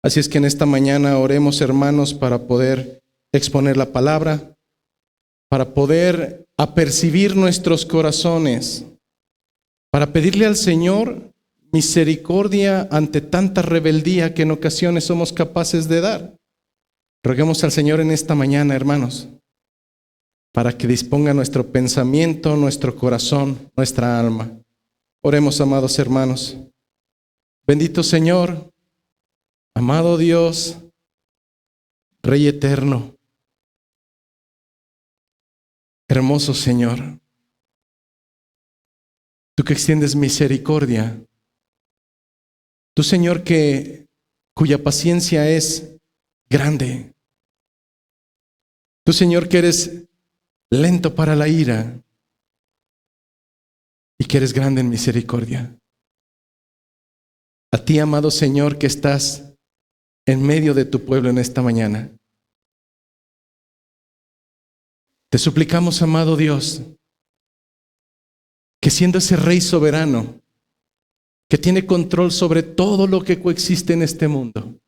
Así es que en esta mañana oremos, hermanos, para poder exponer la palabra, para poder apercibir nuestros corazones, para pedirle al Señor misericordia ante tanta rebeldía que en ocasiones somos capaces de dar. Roguemos al Señor en esta mañana, hermanos, para que disponga nuestro pensamiento, nuestro corazón, nuestra alma. Oremos, amados hermanos. Bendito Señor, amado Dios, Rey eterno, hermoso Señor, tú que extiendes misericordia, tú, Señor, cuya paciencia es grande, tú, Señor, que eres lento para la ira y que eres grande en misericordia. A ti, amado Señor, que estás en medio de tu pueblo en esta mañana, te suplicamos, amado Dios, que siendo ese Rey soberano, que tiene control sobre todo lo que coexiste en este mundo,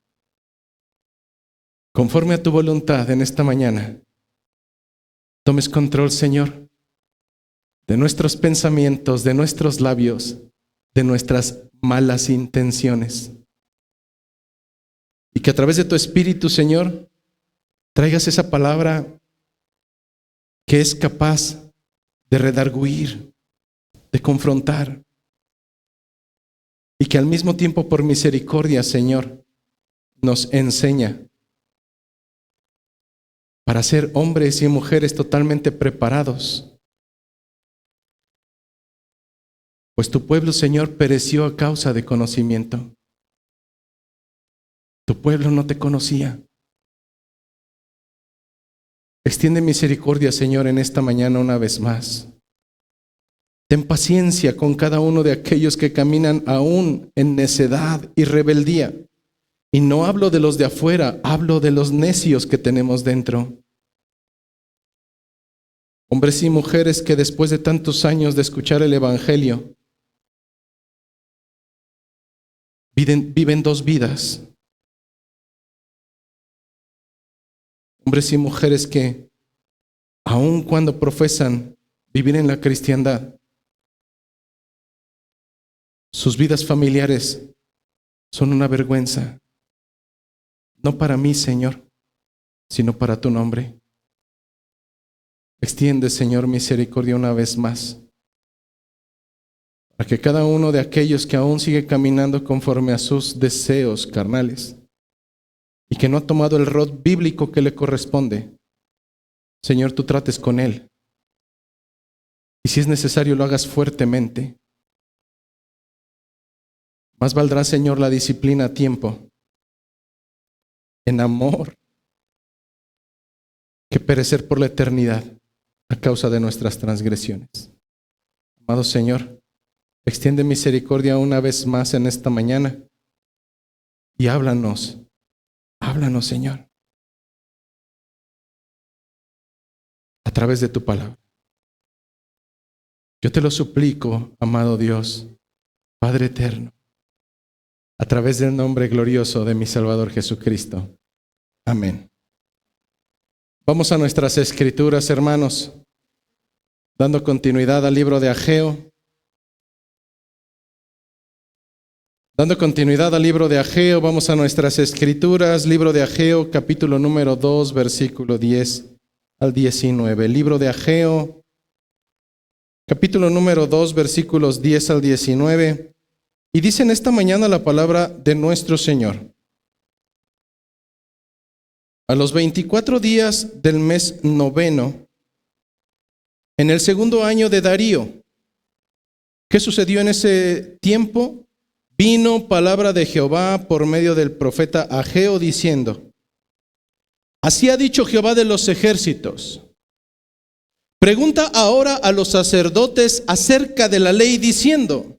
conforme a tu voluntad en esta mañana, tomes control, Señor, de nuestros pensamientos, de nuestros labios, de nuestras malas intenciones. Y que a través de tu Espíritu, Señor, traigas esa palabra que es capaz de redarguir, de confrontar, y que al mismo tiempo por misericordia, Señor, nos enseña para ser hombres y mujeres totalmente preparados. Pues tu pueblo, Señor, pereció a causa de conocimiento. Tu pueblo no te conocía. Extiende misericordia, Señor, en esta mañana una vez más. Ten paciencia con cada uno de aquellos que caminan aún en necedad y rebeldía. Y no hablo de los de afuera, hablo de los necios que tenemos dentro. Hombres y mujeres que después de tantos años de escuchar el Evangelio, viven dos vidas. Hombres y mujeres que, aun cuando profesan vivir en la cristiandad, sus vidas familiares son una vergüenza. No para mí, Señor, sino para tu nombre. Extiende, Señor, misericordia una vez más, para que cada uno de aquellos que aún sigue caminando conforme a sus deseos carnales y que no ha tomado el rod bíblico que le corresponde, Señor, tú trates con él. Y si es necesario, lo hagas fuertemente. Más valdrá, Señor, la disciplina a tiempo, en amor, que perecer por la eternidad a causa de nuestras transgresiones. Amado Señor, extiende misericordia una vez más en esta mañana y háblanos, Señor, a través de tu palabra. Yo te lo suplico, amado Dios, Padre eterno, a través del nombre glorioso de mi Salvador Jesucristo. Amén. Vamos a nuestras escrituras, hermanos, dando continuidad al libro de Ageo. Vamos a nuestras escrituras, libro de Ageo, capítulo número 2, versículo 10 al 19. Libro de Ageo, capítulo número 2, versículos 10 al 19. Y dice en esta mañana la palabra de nuestro Señor. A los 24 días del mes noveno, en el segundo año de Darío. ¿Qué sucedió en ese tiempo? Vino palabra de Jehová por medio del profeta Ageo diciendo: así ha dicho Jehová de los ejércitos. Pregunta ahora a los sacerdotes acerca de la ley diciendo: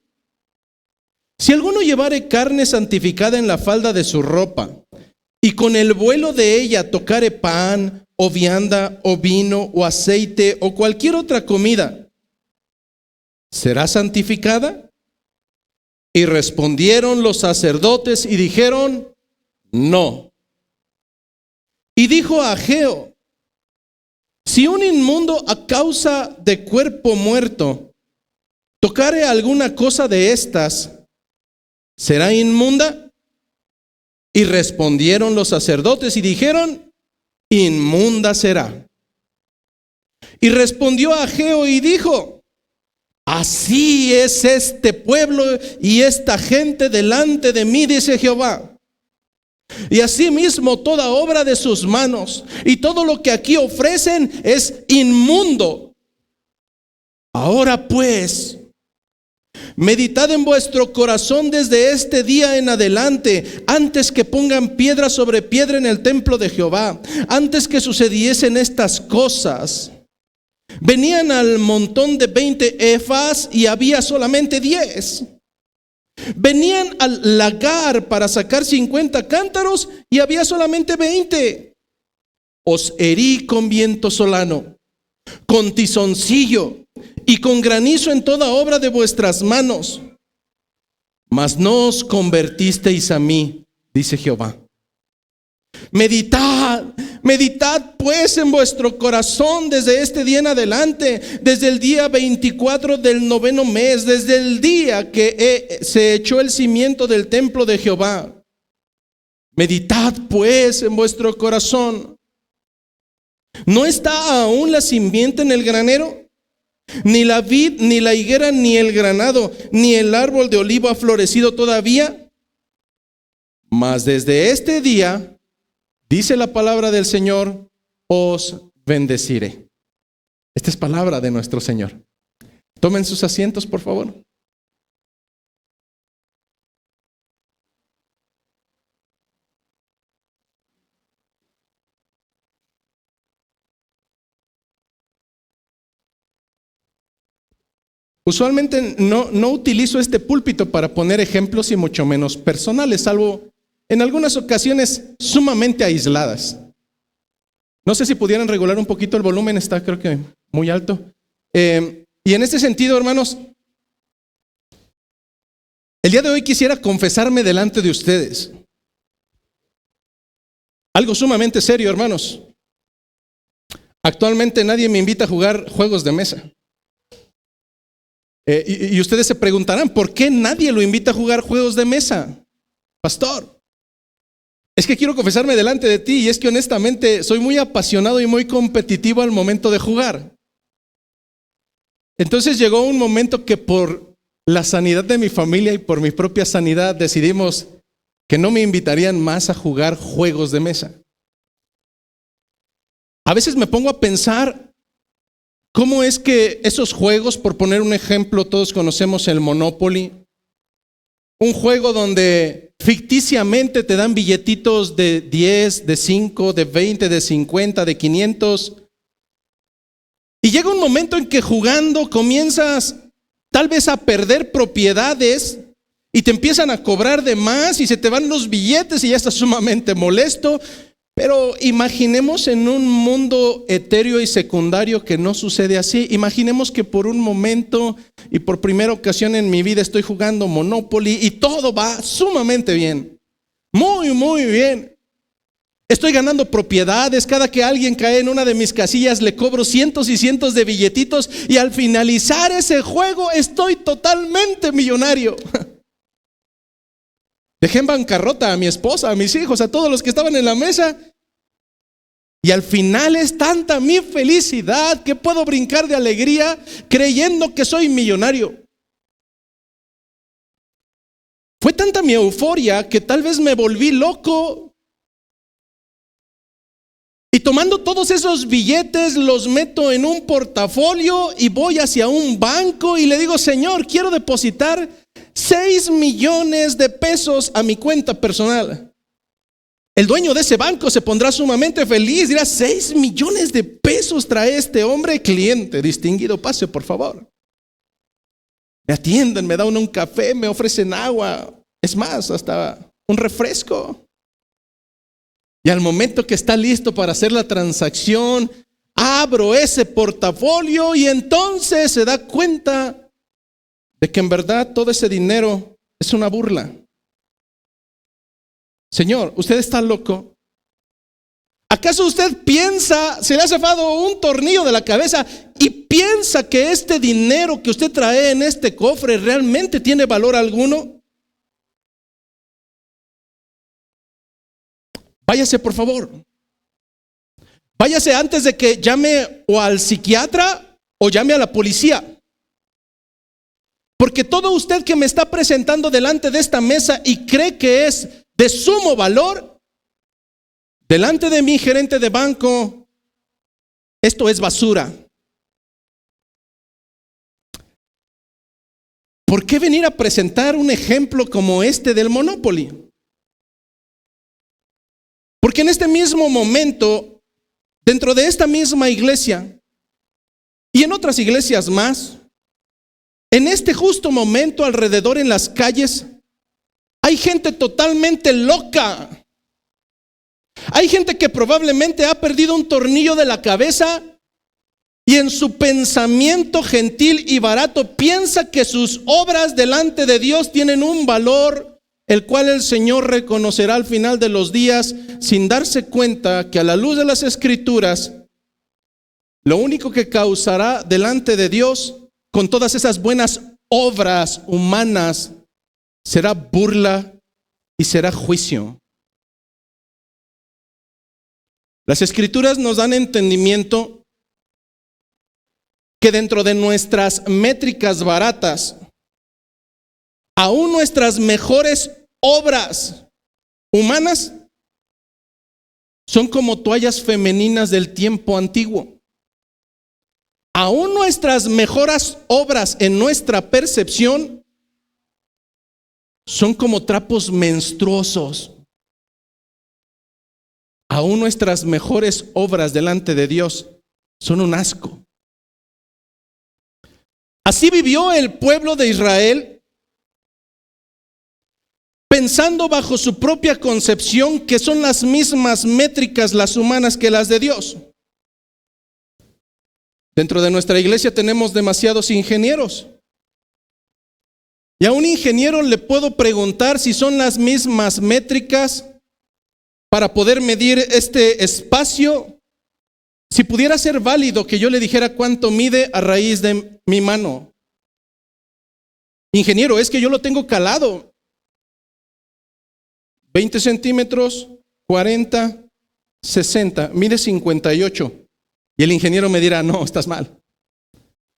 si alguno llevare carne santificada en la falda de su ropa, y con el vuelo de ella tocare pan, o vianda, o vino, o aceite, o cualquier otra comida, ¿será santificada? Y respondieron los sacerdotes y dijeron: no. Y dijo a Ageo: si un inmundo a causa de cuerpo muerto tocare alguna cosa de estas, ¿será inmunda? Y respondieron los sacerdotes y dijeron: inmunda será. Y respondió Ageo y dijo: así es este pueblo y esta gente delante de mí, dice Jehová. Y asimismo toda obra de sus manos y todo lo que aquí ofrecen es inmundo. Ahora pues, meditad en vuestro corazón desde este día en adelante, antes que pongan piedra sobre piedra en el templo de Jehová, antes que sucediesen estas cosas. Venían al montón de 20 efas y había solamente 10. Venían al lagar para sacar 50 cántaros y había solamente 20. Os herí con viento solano, con tizoncillo y con granizo en toda obra de vuestras manos. Mas no os convertisteis a mí, dice Jehová. Meditad pues en vuestro corazón desde este día en adelante, desde el día 24 del 9º mes, desde el día que se echó el cimiento del templo de Jehová. Meditad pues en vuestro corazón. ¿No está aún la simiente en el granero? Ni la vid, ni la higuera, ni el granado, ni el árbol de olivo ha florecido todavía. Mas desde este día, dice la palabra del Señor, os bendeciré. Esta es palabra de nuestro Señor. Tomen sus asientos, por favor. Usualmente no utilizo este púlpito para poner ejemplos y mucho menos personales, salvo en algunas ocasiones sumamente aisladas. No sé si pudieran regular un poquito el volumen, está creo que muy alto. Y en este sentido, hermanos, el día de hoy quisiera confesarme delante de ustedes. Algo sumamente serio, hermanos. Actualmente nadie me invita a jugar juegos de mesa. Y ustedes se preguntarán, ¿por qué nadie lo invita a jugar juegos de mesa, pastor? Es que quiero confesarme delante de ti, y es que honestamente soy muy apasionado y muy competitivo al momento de jugar. Entonces llegó un momento que por la sanidad de mi familia y por mi propia sanidad decidimos que no me invitarían más a jugar juegos de mesa. A veces me pongo a pensar cómo es que esos juegos, por poner un ejemplo, todos conocemos el Monopoly, un juego donde ficticiamente te dan billetitos de 10, de 5, de 20, de 50, de 500. Y llega un momento en que jugando comienzas tal vez a perder propiedades y te empiezan a cobrar de más y se te van los billetes y ya estás sumamente molesto. Pero imaginemos en un mundo etéreo y secundario que no sucede así. Imaginemos que por un momento y por primera ocasión en mi vida estoy jugando Monopoly y todo va sumamente bien. Muy, muy bien. Estoy ganando propiedades. Cada que alguien cae en una de mis casillas le cobro cientos y cientos de billetitos y al finalizar ese juego estoy totalmente millonario. Dejé en bancarrota a mi esposa, a mis hijos, a todos los que estaban en la mesa. Y al final es tanta mi felicidad que puedo brincar de alegría creyendo que soy millonario. Fue tanta mi euforia que tal vez me volví loco. Y tomando todos esos billetes los meto en un portafolio y voy hacia un banco y le digo: Señor, quiero depositar 6 millones de pesos a mi cuenta personal. El dueño de ese banco se pondrá sumamente feliz, dirá: 6 millones de pesos trae este hombre. Cliente distinguido, pase por favor. Me atienden, me dan un café, me ofrecen agua, es más, hasta un refresco. Y al momento que está listo para hacer la transacción, abro ese portafolio y entonces se da cuenta de que en verdad todo ese dinero es una burla. Señor, ¿usted está loco? ¿Acaso usted piensa, se le ha zafado un tornillo de la cabeza y piensa que este dinero que usted trae en este cofre realmente tiene valor alguno? Váyase, por favor. Váyase antes de que llame o al psiquiatra o llame a la policía. Porque todo usted que me está presentando delante de esta mesa y cree que es de sumo valor, delante de mi gerente de banco, esto es basura. ¿Por qué venir a presentar un ejemplo como este del Monopoly? Porque en este mismo momento, dentro de esta misma iglesia y en otras iglesias más, en este justo momento alrededor en las calles, hay gente totalmente loca. Hay gente que probablemente ha perdido un tornillo de la cabeza y en su pensamiento gentil y barato piensa que sus obras delante de Dios tienen un valor, el cual el Señor reconocerá al final de los días, sin darse cuenta que a la luz de las Escrituras, lo único que causará delante de Dios con todas esas buenas obras humanas será burla y será juicio. Las Escrituras nos dan entendimiento que dentro de nuestras métricas baratas, aún nuestras mejores obras humanas son como toallas femeninas del tiempo antiguo. Aún nuestras mejores obras en nuestra percepción son como trapos menstruosos. Aún nuestras mejores obras delante de Dios son un asco. Así vivió el pueblo de Israel, pensando bajo su propia concepción que son las mismas métricas las humanas que las de Dios. Dentro de nuestra iglesia tenemos demasiados ingenieros. Y a un ingeniero le puedo preguntar si son las mismas métricas para poder medir este espacio. Si pudiera ser válido que yo le dijera cuánto mide a raíz de mi mano. Ingeniero, es que yo lo tengo calado. 20 centímetros, 40, 60, mide 58. Y el ingeniero me dirá, no, estás mal.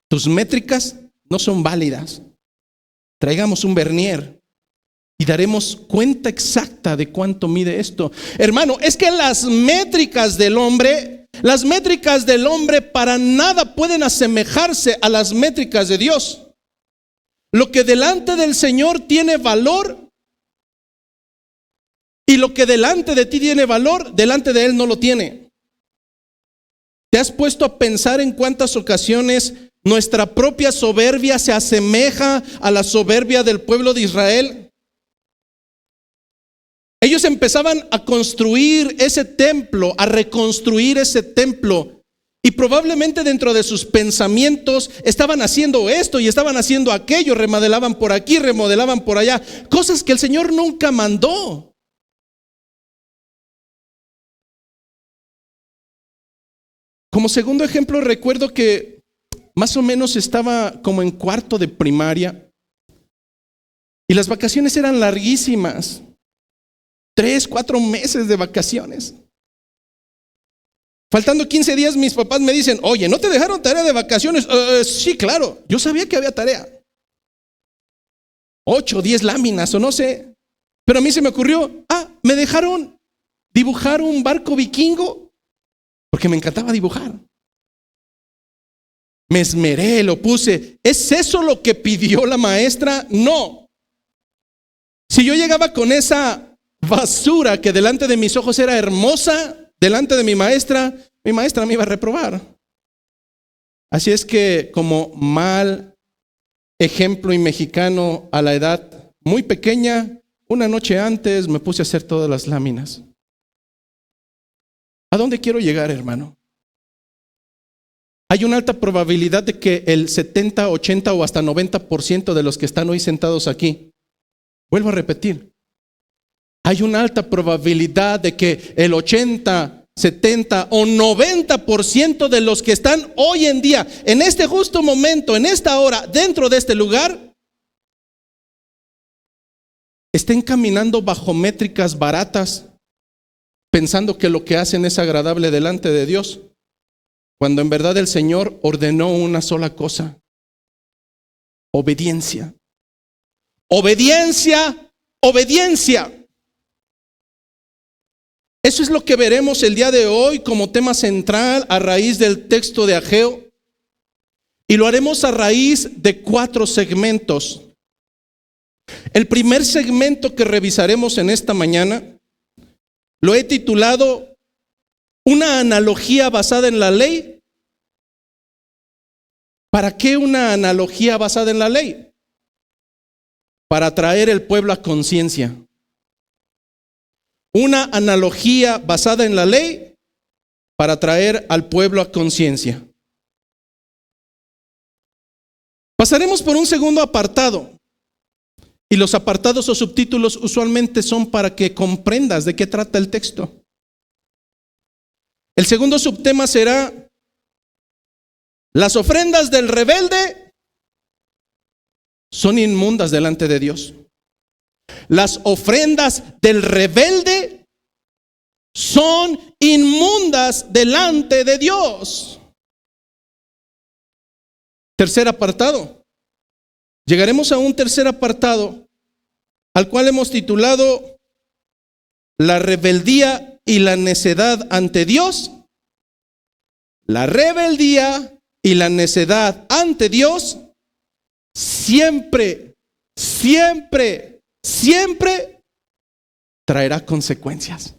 Tus métricas no son válidas. Traigamos un vernier y daremos cuenta exacta de cuánto mide esto. Hermano, es que las métricas del hombre para nada pueden asemejarse a las métricas de Dios. Lo que delante del Señor tiene valor y lo que delante de ti tiene valor, delante de Él no lo tiene. ¿Te has puesto a pensar en cuántas ocasiones nuestra propia soberbia se asemeja a la soberbia del pueblo de Israel? Ellos empezaban a construir ese templo, a reconstruir ese templo, y probablemente dentro de sus pensamientos estaban haciendo esto y estaban haciendo aquello, remodelaban por aquí, remodelaban por allá, cosas que el Señor nunca mandó. Como segundo ejemplo, recuerdo que más o menos estaba como en cuarto de primaria y las vacaciones eran larguísimas. 3, 4 meses de vacaciones. Faltando 15 días, mis papás me dicen, oye, ¿no te dejaron tarea de vacaciones? Sí, claro, yo sabía que había tarea. 8, 10 láminas o no sé. Pero a mí se me ocurrió, me dejaron dibujar un barco vikingo. Porque me encantaba dibujar. Me esmeré, lo puse. ¿Es eso lo que pidió la maestra? No. Si yo llegaba con esa basura que delante de mis ojos era hermosa, delante de mi maestra me iba a reprobar. Así es que como mal ejemplo y mexicano a la edad muy pequeña, una noche antes me puse a hacer todas las láminas. ¿A dónde quiero llegar, hermano? Hay una alta probabilidad de que el 70, 80 o hasta 90% de los que están hoy sentados aquí, vuelvo a repetir, hay una alta probabilidad de que el 80, 70 o 90% de los que están hoy en día, en este justo momento, en esta hora, dentro de este lugar, estén caminando bajo métricas baratas, pensando que lo que hacen es agradable delante de Dios, cuando en verdad el Señor ordenó una sola cosa: obediencia. Obediencia, obediencia. Eso es lo que veremos el día de hoy como tema central a raíz del texto de Ageo. Y lo haremos a raíz de 4 segmentos. El primer segmento que revisaremos en esta mañana lo he titulado Una analogía basada en la ley. ¿Para qué una analogía basada en la ley? Para traer el pueblo a conciencia. Una analogía basada en la ley para traer al pueblo a conciencia. Pasaremos por un segundo apartado. Y los apartados o subtítulos usualmente son para que comprendas de qué trata el texto. El segundo subtema será: las ofrendas del rebelde son inmundas delante de Dios. Las ofrendas del rebelde son inmundas delante de Dios. Tercer apartado. Llegaremos a un tercer apartado al cual hemos titulado La rebeldía y la necedad ante Dios. La rebeldía y la necedad ante Dios siempre traerá consecuencias.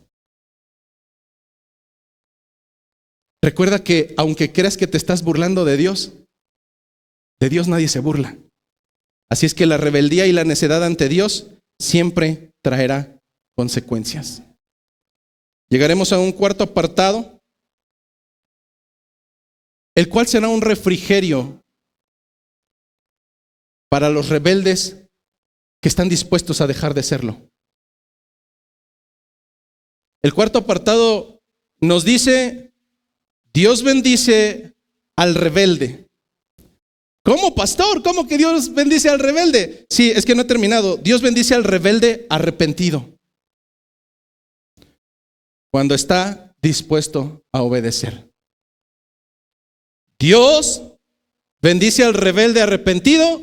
Recuerda que aunque creas que te estás burlando de Dios nadie se burla. Así es que la rebeldía y la necedad ante Dios siempre traerá consecuencias. Llegaremos a un cuarto apartado, el cual será un refrigerio para los rebeldes que están dispuestos a dejar de serlo. El cuarto apartado nos dice: Dios bendice al rebelde. ¿Cómo, pastor? ¿Cómo que Dios bendice al rebelde? Sí, es que no he terminado. Dios bendice al rebelde arrepentido, cuando está dispuesto a obedecer. Dios bendice al rebelde arrepentido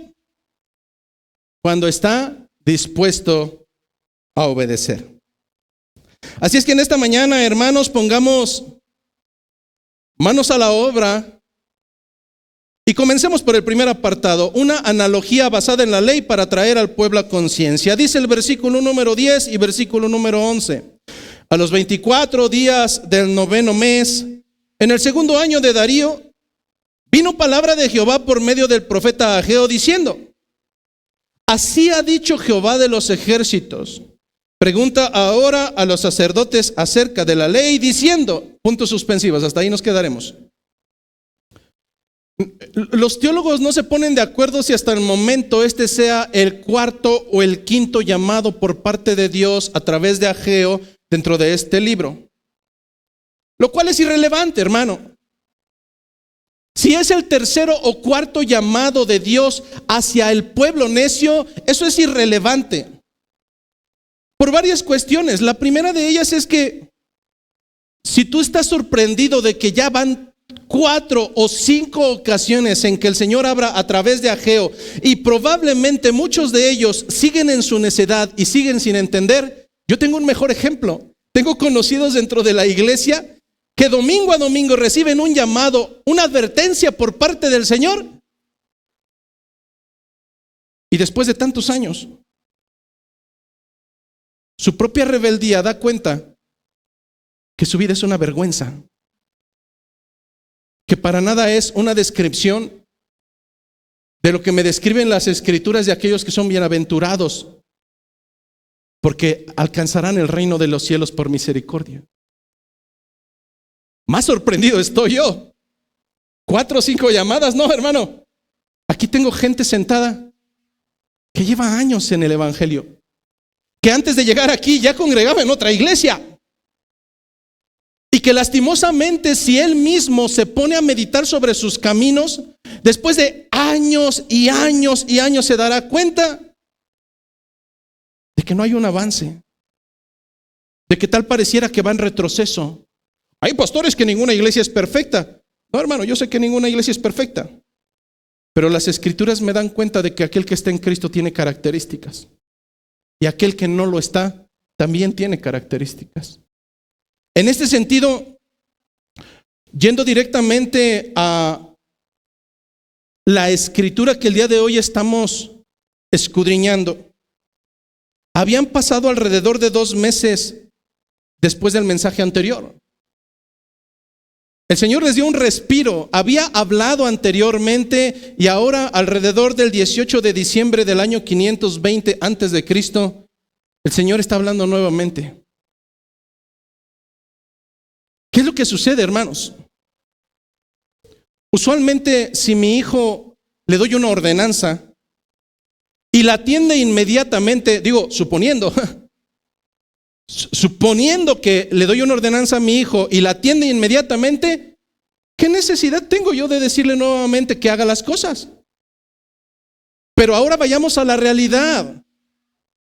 cuando está dispuesto a obedecer. Así es que en esta mañana, hermanos, pongamos manos a la obra y comencemos por el primer apartado, una analogía basada en la ley para traer al pueblo a conciencia. Dice el versículo número 10 y versículo número 11. A los 24 días del 9º mes, en el 2º año de Darío, vino palabra de Jehová por medio del profeta Ageo diciendo: así ha dicho Jehová de los ejércitos. Pregunta ahora a los sacerdotes acerca de la ley diciendo, puntos suspensivos, hasta ahí nos quedaremos. Los teólogos no se ponen de acuerdo si hasta el momento este sea el 4º o el 5º llamado por parte de Dios a través de Ageo dentro de este libro. Lo cual es irrelevante, hermano. Si es el 3º o 4º llamado de Dios hacia el pueblo necio, eso es irrelevante. Por varias cuestiones. La primera de ellas es que si tú estás sorprendido de que ya van 4 o 5 ocasiones en que el Señor habla a través de Ageo y probablemente muchos de ellos siguen en su necedad y siguen sin entender, yo tengo un mejor ejemplo. Tengo conocidos dentro de la iglesia que domingo a domingo reciben un llamado, una advertencia por parte del Señor, y después de tantos años, su propia rebeldía da cuenta que su vida es una vergüenza, que para nada es una descripción de lo que me describen las escrituras de aquellos que son bienaventurados, porque alcanzarán el reino de los cielos por misericordia. Más sorprendido estoy yo. 4 o 5 llamadas, no, hermano. Aquí tengo gente sentada que lleva años en el evangelio, que antes de llegar aquí ya congregaba en otra iglesia. Y que lastimosamente, si él mismo se pone a meditar sobre sus caminos, después de años y años y años se dará cuenta de que no hay un avance, de que tal pareciera que va en retroceso. Hay pastores que ninguna iglesia es perfecta. No, hermano, yo sé que ninguna iglesia es perfecta, pero las escrituras me dan cuenta de que aquel que está en Cristo tiene características, y aquel que no lo está también tiene características. En este sentido, yendo directamente a la escritura que el día de hoy estamos escudriñando, habían pasado alrededor de 2 meses después del mensaje anterior. El Señor les dio un respiro. Había hablado anteriormente y ahora, alrededor del 18 de diciembre del año 520 antes de Cristo, el Señor está hablando nuevamente. ¿Qué es lo que sucede, hermanos? Usualmente, si mi hijo le doy una ordenanza y la atiende inmediatamente, suponiendo que le doy una ordenanza a mi hijo y la atiende inmediatamente, ¿qué necesidad tengo yo de decirle nuevamente que haga las cosas? Pero ahora vayamos a la realidad.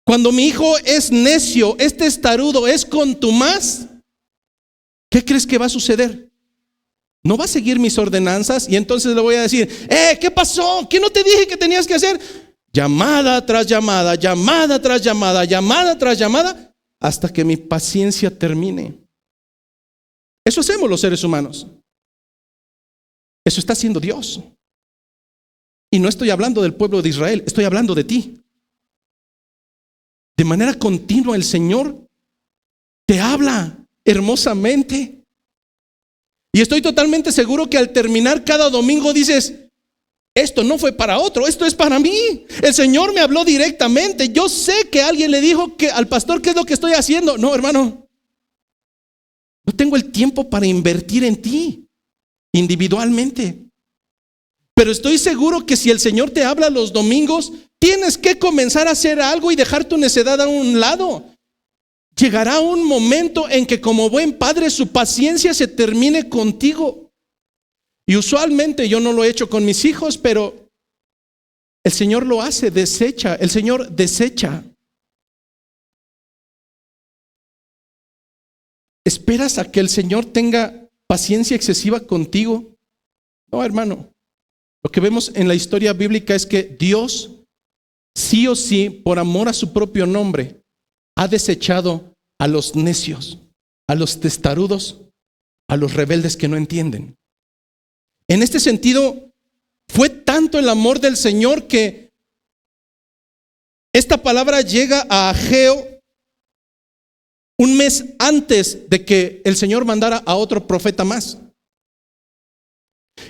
Cuando mi hijo es necio, es testarudo, es contumaz, ¿qué crees que va a suceder? No va a seguir mis ordenanzas y entonces le voy a decir, ¿qué pasó? ¿Qué no te dije que tenías que hacer? Llamada tras llamada, llamada tras llamada, llamada tras llamada, hasta que mi paciencia termine. Eso hacemos los seres humanos. Eso está haciendo Dios. Y no estoy hablando del pueblo de Israel, estoy hablando de ti. De manera continua el Señor te habla hermosamente. Y estoy totalmente seguro que al terminar cada domingo dices, esto no fue para otro, esto es para mí. El Señor me habló directamente. Yo sé que alguien le dijo que al pastor, ¿qué es lo que estoy haciendo? No, hermano, no tengo el tiempo para invertir en ti individualmente. Pero estoy seguro que si el Señor te habla los domingos, tienes que comenzar a hacer algo y dejar tu necedad a un lado. Llegará un momento en que como buen padre su paciencia se termine contigo. Y usualmente yo no lo he hecho con mis hijos, pero el Señor lo hace, desecha, el Señor desecha. ¿Esperas a que el Señor tenga paciencia excesiva contigo? No, hermano. Lo que vemos en la historia bíblica es que Dios, sí o sí, por amor a su propio nombre, ha desechado a los necios, a los testarudos, a los rebeldes que no entienden. En este sentido, fue tanto el amor del Señor que esta palabra llega a Ageo un mes antes de que el Señor mandara a otro profeta más.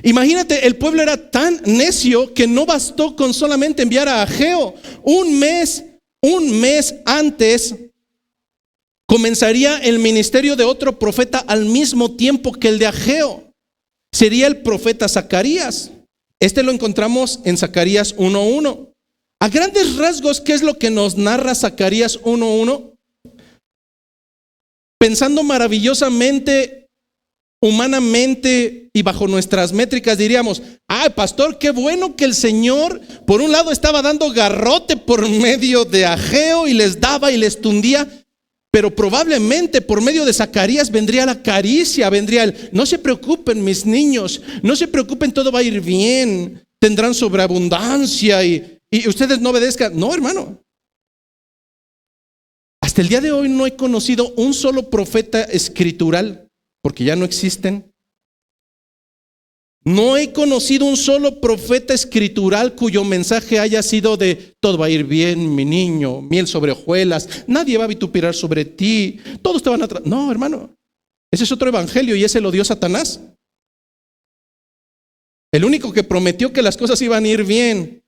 Imagínate, el pueblo era tan necio que no bastó con solamente enviar a Ageo. Un mes antes comenzaría el ministerio de otro profeta al mismo tiempo que el de Ageo. Sería el profeta Zacarías. Este lo encontramos en Zacarías 1:1. A grandes rasgos, ¿qué es lo que nos narra Zacarías 1:1? Pensando maravillosamente, humanamente y bajo nuestras métricas diríamos, pastor, qué bueno que el Señor por un lado estaba dando garrote por medio de Ageo y les daba y les tundía, pero probablemente por medio de Zacarías vendría la caricia, vendría el, no se preocupen mis niños, no se preocupen, todo va a ir bien, tendrán sobreabundancia y ustedes no obedezcan. No, hermano. Hasta el día de hoy no he conocido un solo profeta escritural, porque ya no existen. No he conocido un solo profeta escritural cuyo mensaje haya sido de todo va a ir bien, mi niño, miel sobre hojuelas, nadie va a vituperar sobre ti, todos te van a No, hermano, ese es otro evangelio y ese lo dio Satanás. El único que prometió que las cosas iban a ir bien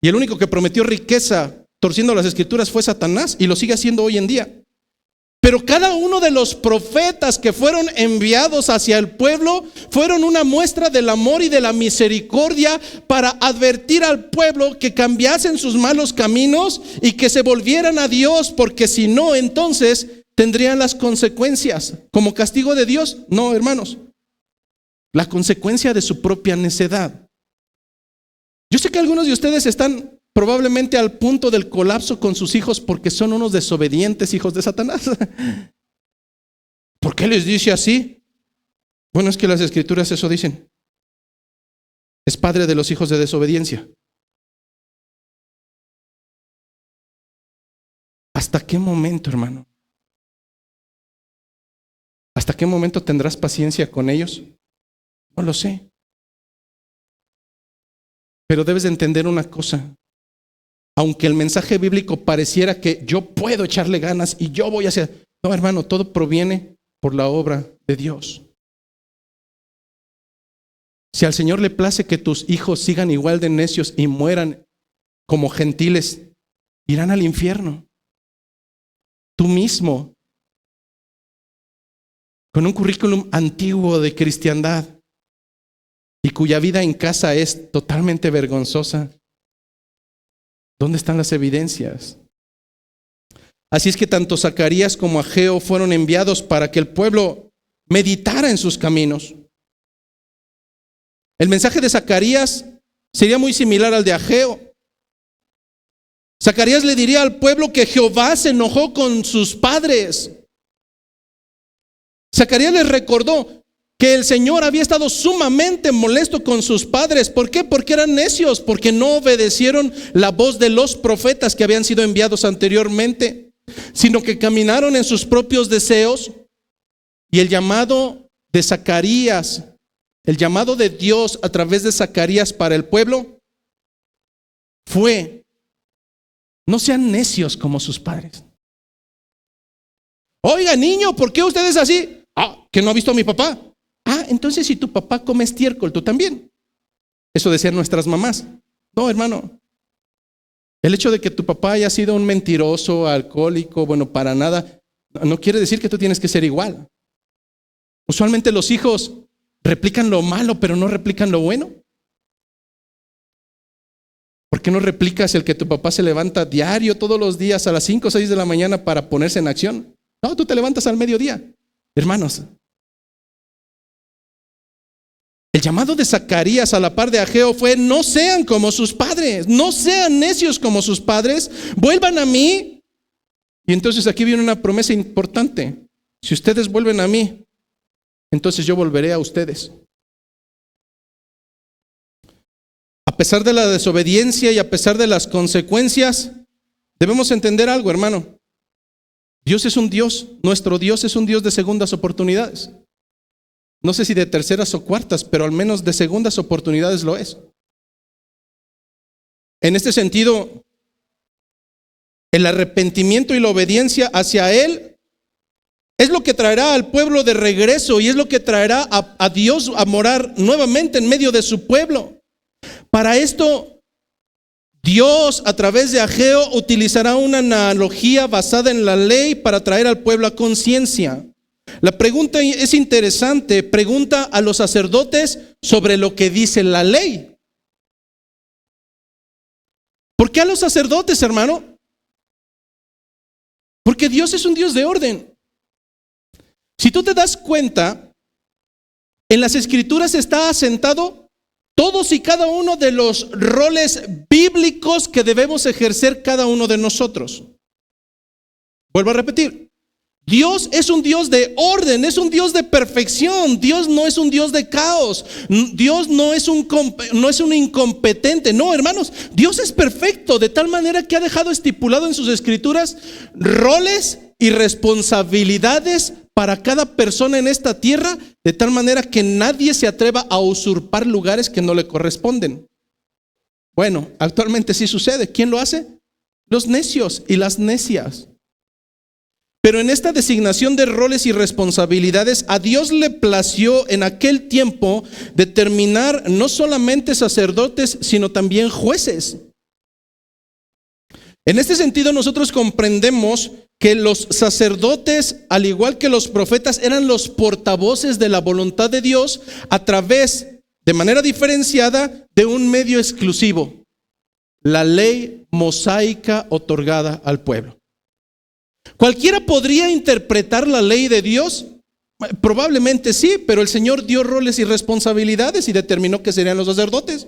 y el único que prometió riqueza torciendo las escrituras fue Satanás y lo sigue haciendo hoy en día. Pero cada uno de los profetas que fueron enviados hacia el pueblo fueron una muestra del amor y de la misericordia para advertir al pueblo que cambiasen sus malos caminos y que se volvieran a Dios, porque si no, entonces tendrían las consecuencias como castigo de Dios. No, hermanos, la consecuencia de su propia necedad. Yo sé que algunos de ustedes están probablemente al punto del colapso con sus hijos porque son unos desobedientes hijos de Satanás. ¿Por qué les dice así? Bueno, es que las escrituras eso dicen. Es padre de los hijos de desobediencia. ¿Hasta qué momento, hermano? ¿Hasta qué momento tendrás paciencia con ellos? No lo sé. Pero debes de entender una cosa. Aunque el mensaje bíblico pareciera que yo puedo echarle ganas y yo voy a hacer. No, hermano, todo proviene por la obra de Dios. Si al Señor le place que tus hijos sigan igual de necios y mueran como gentiles, irán al infierno. Tú mismo, con un currículum antiguo de cristiandad y cuya vida en casa es totalmente vergonzosa, ¿dónde están las evidencias? Así es que tanto Zacarías como Ageo fueron enviados para que el pueblo meditara en sus caminos. El mensaje de Zacarías sería muy similar al de Ageo. Zacarías le diría al pueblo que Jehová se enojó con sus padres. Zacarías les recordó que el Señor había estado sumamente molesto con sus padres. ¿Por qué? Porque eran necios, porque no obedecieron la voz de los profetas que habían sido enviados anteriormente, sino que caminaron en sus propios deseos. Y el llamado de Zacarías, el llamado de Dios a través de Zacarías para el pueblo fue: no sean necios como sus padres. Oiga, niño, ¿por qué usted es así? ¿Que no ha visto a mi papá? Entonces si tu papá come estiércol, tú también. Eso decían nuestras mamás. No, hermano. El hecho de que tu papá haya sido un mentiroso, alcohólico, bueno, para nada, no quiere decir que tú tienes que ser igual. Usualmente los hijos replican lo malo, pero no replican lo bueno. ¿Por qué no replicas el que tu papá se levanta diario, todos los días, a las 5 o 6 de la mañana para ponerse en acción? No, tú te levantas al mediodía. Hermanos, el llamado de Zacarías a la par de Ageo fue: no sean como sus padres, no sean necios como sus padres, vuelvan a mí. Y entonces aquí viene una promesa importante: si ustedes vuelven a mí, entonces yo volveré a ustedes. A pesar de la desobediencia y a pesar de las consecuencias, debemos entender algo, hermano. Dios es un Dios, nuestro Dios es un Dios de segundas oportunidades. No sé si de terceras o cuartas, pero al menos de segundas oportunidades lo es. En este sentido, el arrepentimiento y la obediencia hacia Él es lo que traerá al pueblo de regreso y es lo que traerá a Dios a morar nuevamente en medio de su pueblo. Para esto, Dios a través de Ageo utilizará una analogía basada en la ley para traer al pueblo a conciencia. La pregunta es interesante, pregunta a los sacerdotes sobre lo que dice la ley. ¿Por qué a los sacerdotes, hermano? Porque Dios es un Dios de orden. Si tú te das cuenta, en las Escrituras está asentado todos y cada uno de los roles bíblicos que debemos ejercer cada uno de nosotros. Vuelvo a repetir. Dios es un Dios de orden, es un Dios de perfección. Dios no es un Dios de caos. Dios no es un incompetente. No, hermanos, Dios es perfecto de tal manera que ha dejado estipulado en sus escrituras roles y responsabilidades para cada persona en esta tierra, de tal manera que nadie se atreva a usurpar lugares que no le corresponden. Bueno, actualmente sí sucede. ¿Quién lo hace? Los necios y las necias. Pero en esta designación de roles y responsabilidades, a Dios le plació en aquel tiempo determinar no solamente sacerdotes, sino también jueces. En este sentido, nosotros comprendemos que los sacerdotes, al igual que los profetas, eran los portavoces de la voluntad de Dios a través, de manera diferenciada, de un medio exclusivo: la ley mosaica otorgada al pueblo. ¿Cualquiera podría interpretar la ley de Dios? Probablemente sí, pero el Señor dio roles y responsabilidades y determinó que serían los sacerdotes.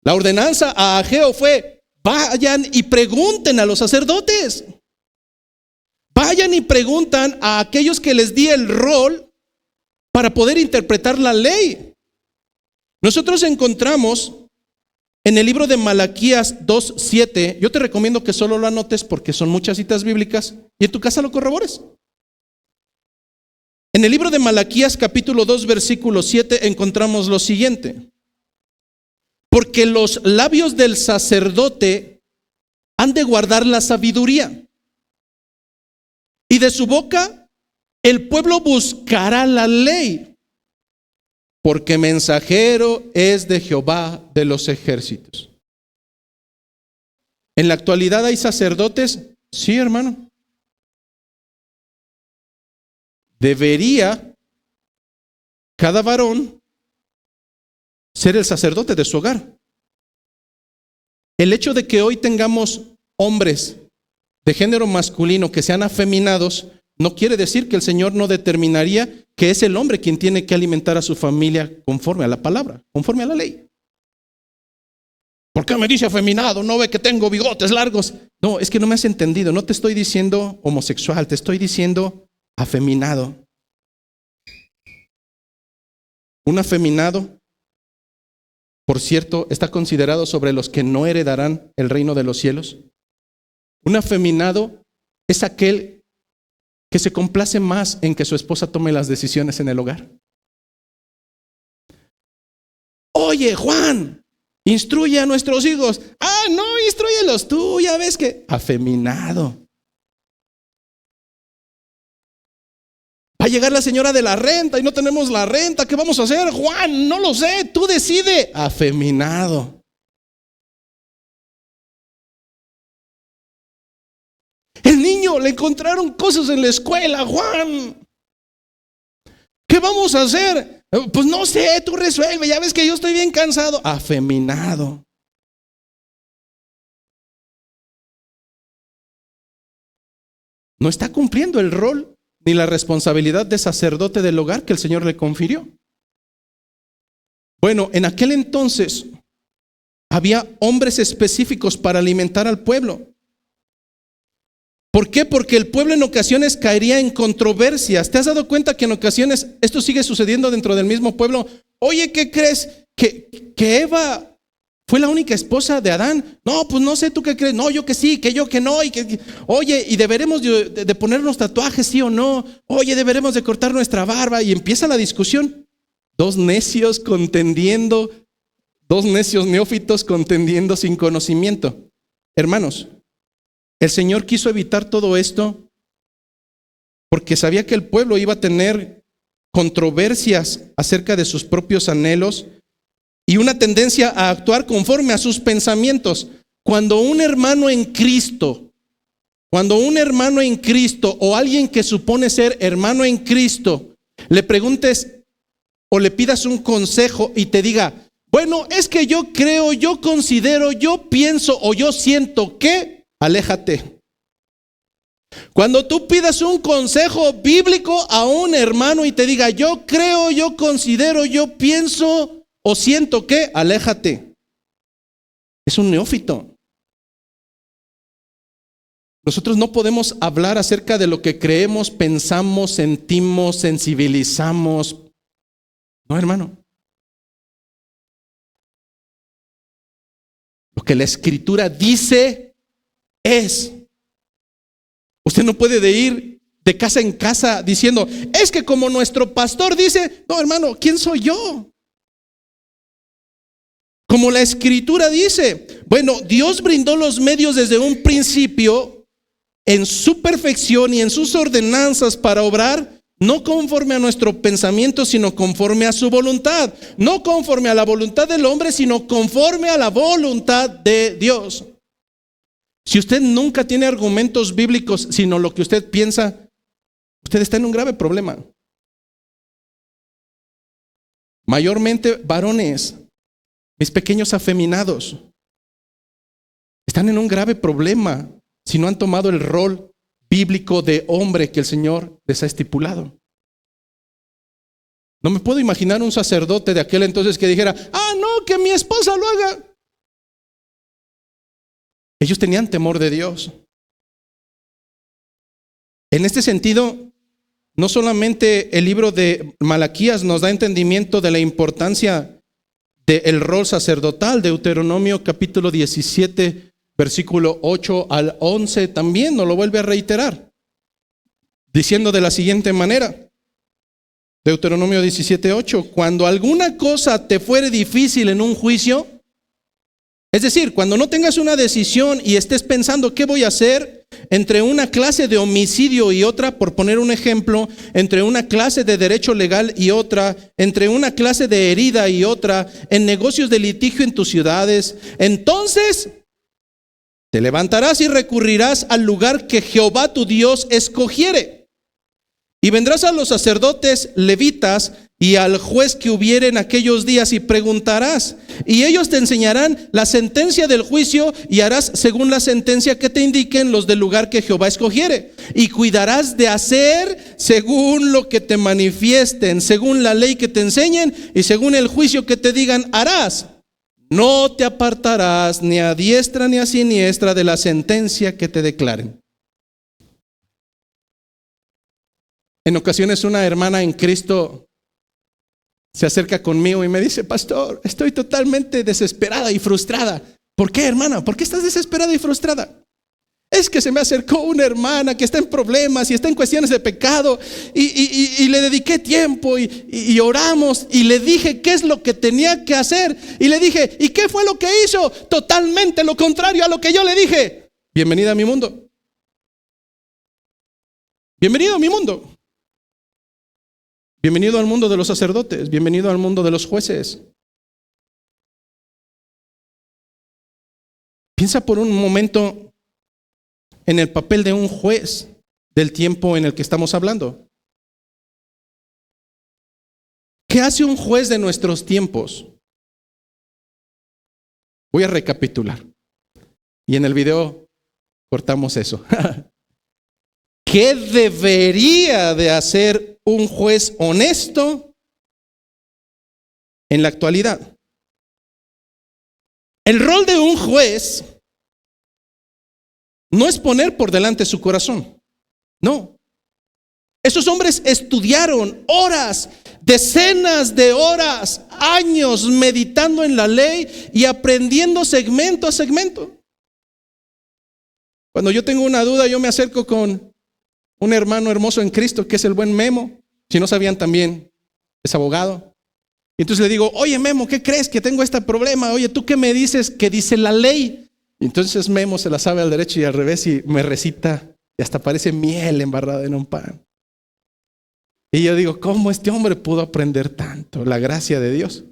La ordenanza a Ageo fue: vayan y pregunten a los sacerdotes. Vayan y preguntan a aquellos que les di el rol para poder interpretar la ley. Nosotros encontramos en el libro de Malaquías 2:7, yo te recomiendo que solo lo anotes porque son muchas citas bíblicas y en tu casa lo corrobores. En el libro de Malaquías capítulo 2 versículo 7 encontramos lo siguiente: porque los labios del sacerdote han de guardar la sabiduría, y de su boca el pueblo buscará la ley, porque mensajero es de Jehová de los ejércitos. ¿En la actualidad hay sacerdotes? Sí, hermano. Debería cada varón ser el sacerdote de su hogar. El hecho de que hoy tengamos hombres de género masculino que sean afeminados no quiere decir que el Señor no determinaría que es el hombre quien tiene que alimentar a su familia conforme a la palabra, conforme a la ley. ¿Por qué me dice afeminado? ¿No ve que tengo bigotes largos? No, es que no me has entendido. No te estoy diciendo homosexual, te estoy diciendo afeminado. Un afeminado, por cierto, está considerado sobre los que no heredarán el reino de los cielos. Un afeminado es aquel que se complace más en que su esposa tome las decisiones en el hogar. Oye, Juan, instruye a nuestros hijos. Ah, no, instrúyelos tú, ya ves que afeminado. Va a llegar la señora de la renta y no tenemos la renta. ¿Qué vamos a hacer, Juan? No lo sé, tú decide. Afeminado. El niño le encontraron cosas en la escuela, Juan. ¿Qué vamos a hacer? Pues no sé, tú resuelve, ya ves que yo estoy bien cansado. Afeminado. No está cumpliendo el rol ni la responsabilidad de sacerdote del hogar que el Señor le confirió. Bueno, en aquel entonces había hombres específicos para alimentar al pueblo. ¿Por qué? Porque el pueblo en ocasiones caería en controversias. ¿Te has dado cuenta que en ocasiones esto sigue sucediendo dentro del mismo pueblo? Oye, ¿qué crees? ¿Que Eva fue la única esposa de Adán? No, pues no sé, ¿tú qué crees? No, yo que sí, que yo que no. Oye, ¿y deberemos de ponernos tatuajes, sí o no? Oye, ¿deberemos de cortar nuestra barba? Y empieza la discusión. Dos necios contendiendo, dos necios neófitos contendiendo sin conocimiento. Hermanos, el Señor quiso evitar todo esto porque sabía que el pueblo iba a tener controversias acerca de sus propios anhelos y una tendencia a actuar conforme a sus pensamientos. Cuando un hermano en Cristo o alguien que supone ser hermano en Cristo, le preguntes o le pidas un consejo y te diga: bueno, es que yo creo, yo considero, yo pienso o yo siento que... aléjate. Cuando tú pidas un consejo bíblico a un hermano y te diga: yo creo, yo considero, yo pienso o siento que, aléjate. Es un neófito. Nosotros no podemos hablar acerca de lo que creemos, pensamos, sentimos, sensibilizamos. No, hermano. Lo que la Escritura dice es. Usted no puede ir de casa en casa diciendo: es que como nuestro pastor dice. No, hermano, ¿quién soy yo? Como la Escritura dice. Bueno, Dios brindó los medios desde un principio en su perfección y en sus ordenanzas para obrar no conforme a nuestro pensamiento, sino conforme a su voluntad. No conforme a la voluntad del hombre, sino conforme a la voluntad de Dios. Si usted nunca tiene argumentos bíblicos, sino lo que usted piensa, usted está en un grave problema. Mayormente varones, mis pequeños afeminados, están en un grave problema si no han tomado el rol bíblico de hombre que el Señor les ha estipulado. No me puedo imaginar un sacerdote de aquel entonces que dijera, no, que mi esposa lo haga. Ellos tenían temor de Dios. En este sentido, no solamente el libro de Malaquías nos da entendimiento de la importancia del rol sacerdotal. Deuteronomio capítulo 17, versículo 8 al 11, también nos lo vuelve a reiterar, diciendo de la siguiente manera. Deuteronomio 17, 8, cuando alguna cosa te fuere difícil en un juicio, es decir, cuando no tengas una decisión y estés pensando qué voy a hacer entre una clase de homicidio y otra, por poner un ejemplo, entre una clase de derecho legal y otra, entre una clase de herida y otra, en negocios de litigio en tus ciudades, entonces te levantarás y recurrirás al lugar que Jehová tu Dios escogiere. Y vendrás a los sacerdotes levitas y al juez que hubiere en aquellos días y preguntarás, y ellos te enseñarán la sentencia del juicio y harás según la sentencia que te indiquen los del lugar que Jehová escogiere. Y cuidarás de hacer según lo que te manifiesten, según la ley que te enseñen y según el juicio que te digan harás. No te apartarás ni a diestra ni a siniestra de la sentencia que te declaren. En ocasiones una hermana en Cristo se acerca conmigo y me dice, pastor, estoy totalmente desesperada y frustrada. ¿Por qué, hermana? ¿Por qué estás desesperada y frustrada? Es que se me acercó una hermana que está en problemas y está en cuestiones de pecado y le dediqué tiempo y oramos y le dije qué es lo que tenía que hacer y le dije, ¿y qué fue lo que hizo? Totalmente lo contrario a lo que yo le dije. Bienvenida a mi mundo. Bienvenido a mi mundo. Bienvenido al mundo de los sacerdotes, bienvenido al mundo de los jueces. Piensa por un momento en el papel de un juez del tiempo en el que estamos hablando. ¿Qué hace un juez de nuestros tiempos? Voy a recapitular. Y en el video cortamos eso. ¿Qué debería de hacer un juez honesto en la actualidad? El rol de un juez no es poner por delante su corazón. No. Esos hombres estudiaron horas, decenas de horas, años meditando en la ley y aprendiendo segmento a segmento. Cuando yo tengo una duda, yo me acerco con un hermano hermoso en Cristo, que es el buen Memo. Si no sabían, también es abogado. Y entonces le digo, oye Memo, ¿qué crees? Que tengo este problema. Oye, ¿tú qué me dices? ¿Qué dice la ley? Y entonces Memo se la sabe al derecho y al revés y me recita y hasta parece miel embarrada en un pan. Y yo digo, ¿cómo este hombre pudo aprender tanto? La gracia de Dios.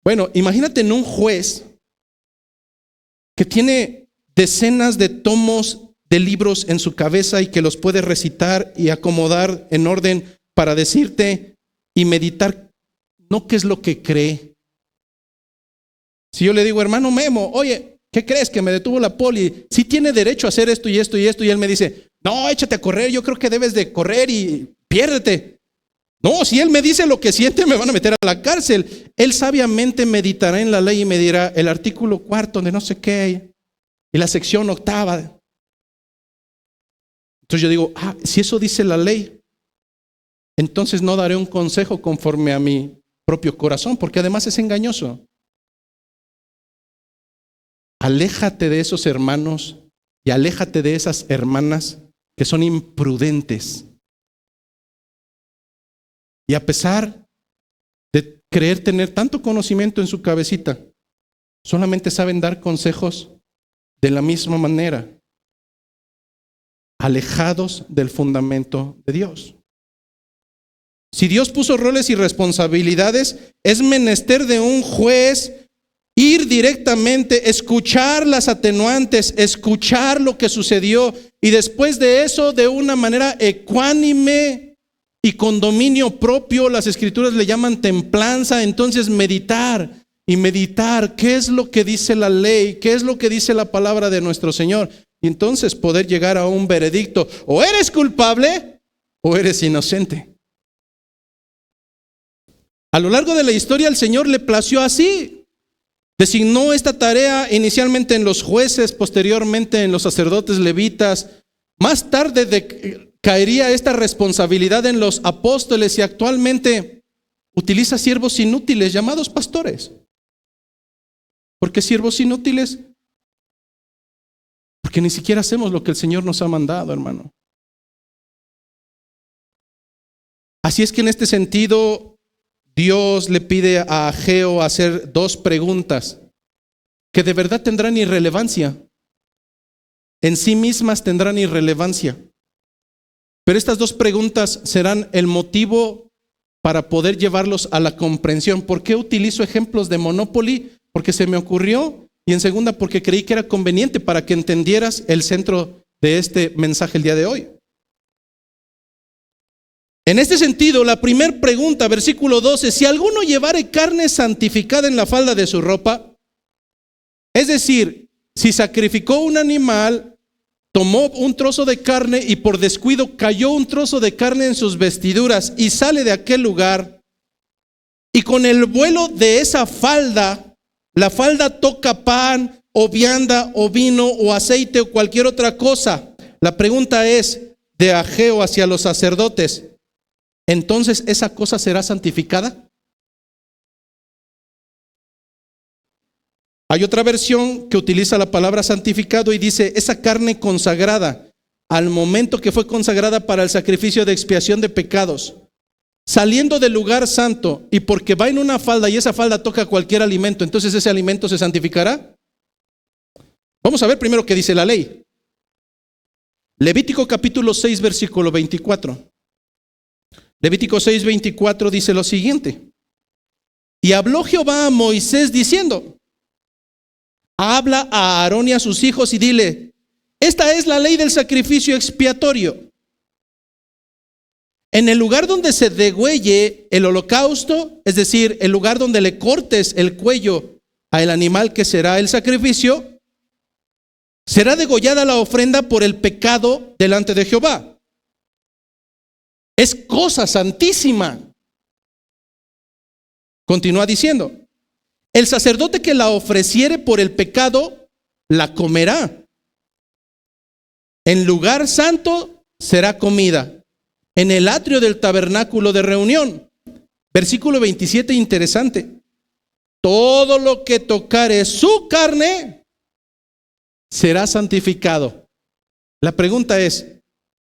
Bueno, imagínate en un juez que tiene decenas de tomos de libros en su cabeza y que los puede recitar y acomodar en orden para decirte y meditar, no qué es lo que cree. Si yo le digo, hermano Memo, oye, ¿qué crees? Que me detuvo la poli. Sí tiene derecho a hacer esto y esto y esto. Y él me dice, no, échate a correr, yo creo que debes de correr y piérdete. No, si él me dice lo que siente, me van a meter a la cárcel. Él sabiamente meditará en la ley y me dirá el artículo 4 de no sé qué y la sección 8. Entonces yo digo, si eso dice la ley, entonces no daré un consejo conforme a mi propio corazón, porque además es engañoso. Aléjate de esos hermanos y aléjate de esas hermanas que son imprudentes. Y a pesar de creer tener tanto conocimiento en su cabecita, solamente saben dar consejos de la misma manera, alejados del fundamento de Dios. Si Dios puso roles y responsabilidades, es menester de un juez ir directamente, escuchar las atenuantes, escuchar lo que sucedió y después de eso, de una manera ecuánime y con dominio propio, las escrituras le llaman templanza, entonces meditar y meditar qué es lo que dice la ley, qué es lo que dice la palabra de nuestro Señor, y entonces poder llegar a un veredicto: o eres culpable o eres inocente. A lo largo de la historia el Señor le plació así. Designó esta tarea inicialmente en los jueces, posteriormente en los sacerdotes levitas. Más tarde caería esta responsabilidad en los apóstoles y actualmente utiliza siervos inútiles llamados pastores. ¿Por qué siervos inútiles? Porque ni siquiera hacemos lo que el Señor nos ha mandado, hermano. Así es que en este sentido, Dios le pide a Ageo hacer dos preguntas que de verdad tendrán irrelevancia. En sí mismas tendrán irrelevancia. Pero estas dos preguntas serán el motivo para poder llevarlos a la comprensión. ¿Por qué utilizo ejemplos de Monopoly? Porque se me ocurrió, y en segunda porque creí que era conveniente para que entendieras el centro de este mensaje el día de hoy. En este sentido, la primera pregunta, versículo 12: si alguno llevare carne santificada en la falda de su ropa, es decir, si sacrificó un animal, tomó un trozo de carne y por descuido cayó un trozo de carne en sus vestiduras y sale de aquel lugar, y con el vuelo de esa falda, la falda toca pan o vianda o vino o aceite o cualquier otra cosa. La pregunta es de Ageo hacia los sacerdotes: ¿entonces esa cosa será santificada? Hay otra versión que utiliza la palabra santificado y dice: esa carne consagrada, al momento que fue consagrada para el sacrificio de expiación de pecados, saliendo del lugar santo, y porque va en una falda y esa falda toca cualquier alimento, entonces ese alimento se santificará. Vamos a ver primero qué dice la ley. Levítico capítulo 6, versículo 24. Levítico 6, 24 dice lo siguiente: y habló Jehová a Moisés diciendo: habla a Aarón y a sus hijos y dile: esta es la ley del sacrificio expiatorio. En el lugar donde se degüelle el holocausto, es decir, el lugar donde le cortes el cuello al animal que será el sacrificio, será degollada la ofrenda por el pecado delante de Jehová. Es cosa santísima. Continúa diciendo: el sacerdote que la ofreciere por el pecado, la comerá. En lugar santo será comida, en el atrio del tabernáculo de reunión. Versículo 27, interesante: todo lo que tocare su carne será santificado. La pregunta es: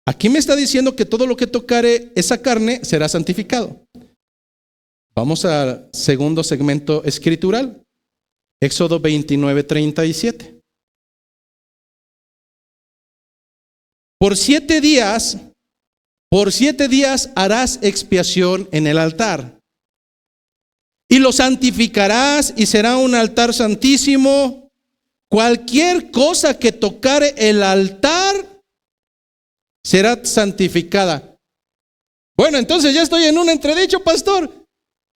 aquí me está diciendo que todo lo que tocare esa carne será santificado. Vamos al segundo segmento escritural, Éxodo 29, 37. Por 7 días harás expiación en el altar, y lo santificarás, y será un altar santísimo. Cualquier cosa que tocare el altar será santificada. Bueno, entonces ya estoy en un entredicho, pastor.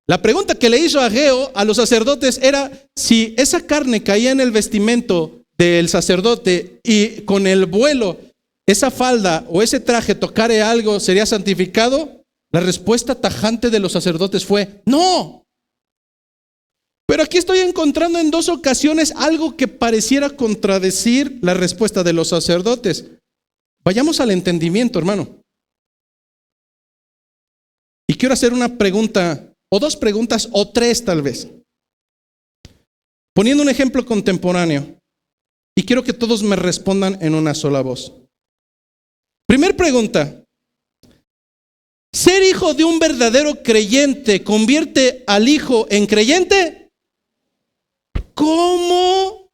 La pregunta que le hizo Ageo a los sacerdotes era: si esa carne caía en el vestimento del sacerdote y con el vuelo esa falda o ese traje tocare algo, ¿sería santificado? La respuesta tajante de los sacerdotes fue: no. Pero aquí estoy encontrando en 2 ocasiones algo que pareciera contradecir la respuesta de los sacerdotes. Vayamos al entendimiento, hermano. Y quiero hacer una pregunta, o 2 preguntas, o 3 tal vez. Poniendo un ejemplo contemporáneo, y quiero que todos me respondan en una sola voz. Primer pregunta: ¿ser hijo de un verdadero creyente convierte al hijo en creyente? ¿Cómo?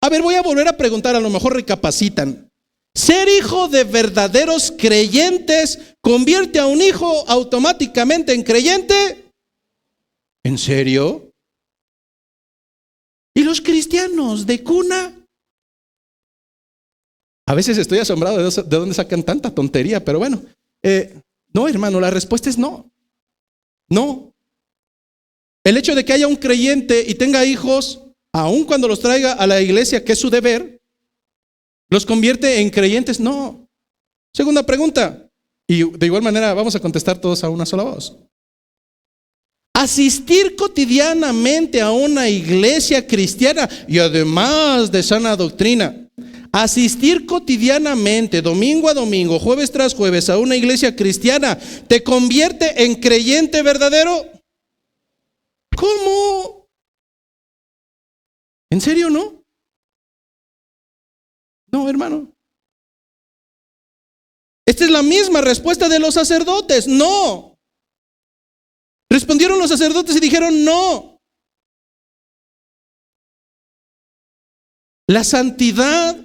A ver, voy a volver a preguntar, a lo mejor recapacitan. ¿Ser hijo de verdaderos creyentes convierte a un hijo automáticamente en creyente? ¿En serio? ¿Y los cristianos de cuna? A veces estoy asombrado de dónde sacan tanta tontería, pero bueno. No, hermano, la respuesta es no. No. El hecho de que haya un creyente y tenga hijos, aun cuando los traiga a la iglesia, que es su deber, ¿los convierte en creyentes? No. Segunda pregunta, y de igual manera vamos a contestar todos a una sola voz. Asistir cotidianamente a una iglesia cristiana y además de sana doctrina, asistir cotidianamente, domingo a domingo, jueves tras jueves, a una iglesia cristiana, ¿te convierte en creyente verdadero? ¿Cómo? ¿En serio no? No, hermano. Esta es la misma respuesta de los sacerdotes, no. Respondieron los sacerdotes y dijeron no. La santidad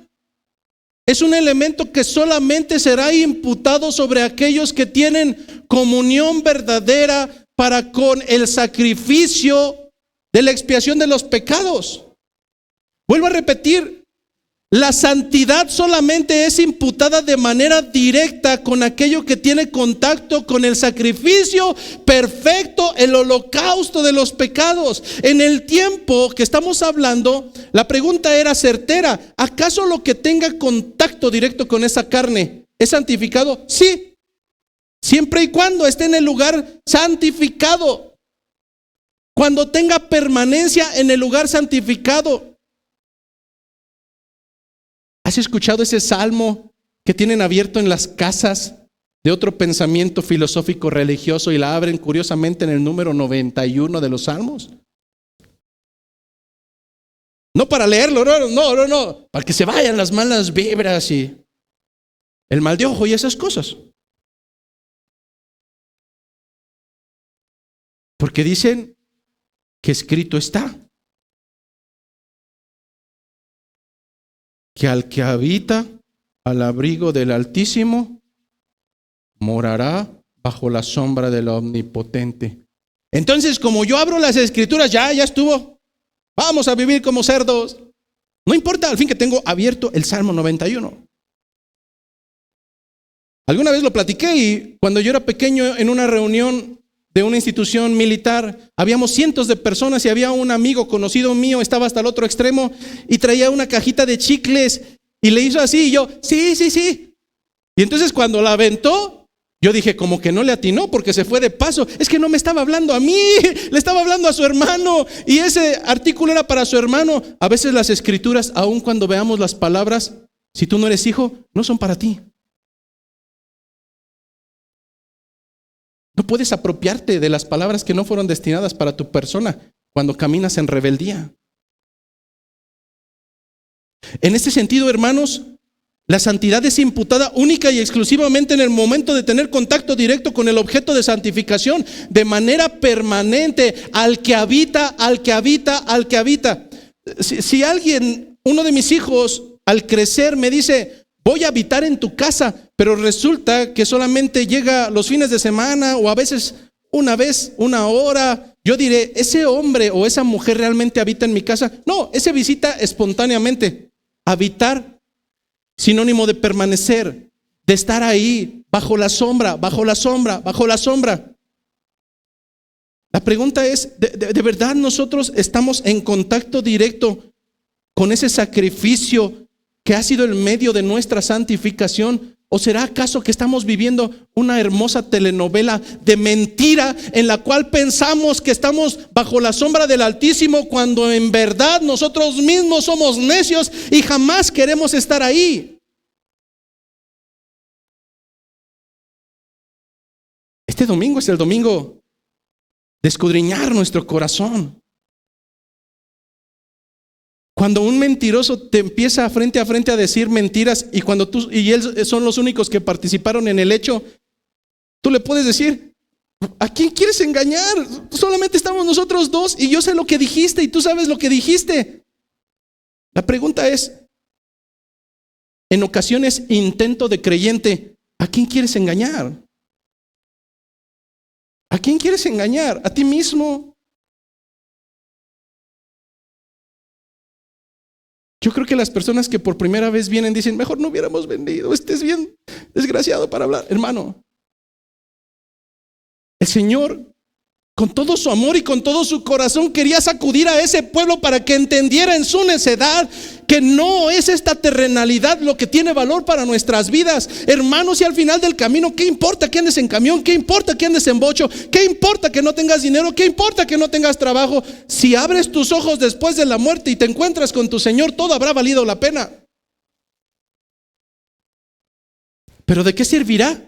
es un elemento que solamente será imputado sobre aquellos que tienen comunión verdadera para con el sacrificio de la expiación de los pecados. Vuelvo a repetir, la santidad solamente es imputada de manera directa con aquello que tiene contacto con el sacrificio perfecto, el holocausto de los pecados. En el tiempo que estamos hablando, la pregunta era certera: ¿acaso lo que tenga contacto directo con esa carne es santificado? Sí, siempre y cuando esté en el lugar santificado, cuando tenga permanencia en el lugar santificado. ¿Has escuchado ese salmo que tienen abierto en las casas de otro pensamiento filosófico religioso y la abren curiosamente en el número 91 de los salmos? No para leerlo, no, para que se vayan las malas vibras y el mal de ojo y esas cosas. Porque dicen que escrito está que al que habita al abrigo del Altísimo morará bajo la sombra del Omnipotente. Entonces, como yo abro las escrituras, ya estuvo. Vamos a vivir como cerdos. No importa, al fin que tengo abierto el Salmo 91. Alguna vez lo platiqué y cuando yo era pequeño en una reunión de una institución militar, habíamos cientos de personas y había un amigo conocido mío, estaba hasta el otro extremo y traía una cajita de chicles y le hizo así y yo, sí. Y entonces cuando la aventó, yo dije como que no le atinó porque se fue de paso. Es que no me estaba hablando a mí, le estaba hablando a su hermano y ese artículo era para su hermano. A veces las escrituras, aun cuando veamos las palabras, si tú no eres hijo, no son para ti. No puedes apropiarte de las palabras que no fueron destinadas para tu persona cuando caminas en rebeldía. En este sentido, hermanos, la santidad es imputada única y exclusivamente en el momento de tener contacto directo con el objeto de santificación, de manera permanente, al que habita. Si alguien, uno de mis hijos, al crecer me dice, voy a habitar en tu casa, pero resulta que solamente llega los fines de semana o a veces una vez, una hora, yo diré, ¿ese hombre o esa mujer realmente habita en mi casa? No, ese visita espontáneamente. Habitar, sinónimo de permanecer, de estar ahí, bajo la sombra. La pregunta es, ¿de verdad nosotros estamos en contacto directo con ese sacrificio que ha sido el medio de nuestra santificación? ¿O será acaso que estamos viviendo una hermosa telenovela de mentira en la cual pensamos que estamos bajo la sombra del Altísimo cuando en verdad nosotros mismos somos necios y jamás queremos estar ahí? Este domingo es el domingo de escudriñar nuestro corazón. Cuando un mentiroso te empieza frente a frente a decir mentiras y cuando tú y él son los únicos que participaron en el hecho, tú le puedes decir, ¿a quién quieres engañar? Solamente estamos nosotros dos y yo sé lo que dijiste y tú sabes lo que dijiste. La pregunta es, en ocasiones intento de creyente, ¿a quién quieres engañar? ¿A quién quieres engañar? ¿A ti mismo? Yo creo que las personas que por primera vez vienen dicen, mejor no hubiéramos vendido, este es bien desgraciado para hablar. Hermano, el Señor, con todo su amor y con todo su corazón, quería sacudir a ese pueblo para que entendiera en su necedad que no es esta terrenalidad lo que tiene valor para nuestras vidas. Hermanos, y al final del camino, ¿qué importa que andes en camión? ¿Qué importa que andes en bocho? ¿Qué importa que no tengas dinero? ¿Qué importa que no tengas trabajo? Si abres tus ojos después de la muerte y te encuentras con tu Señor, todo habrá valido la pena. ¿Pero de qué servirá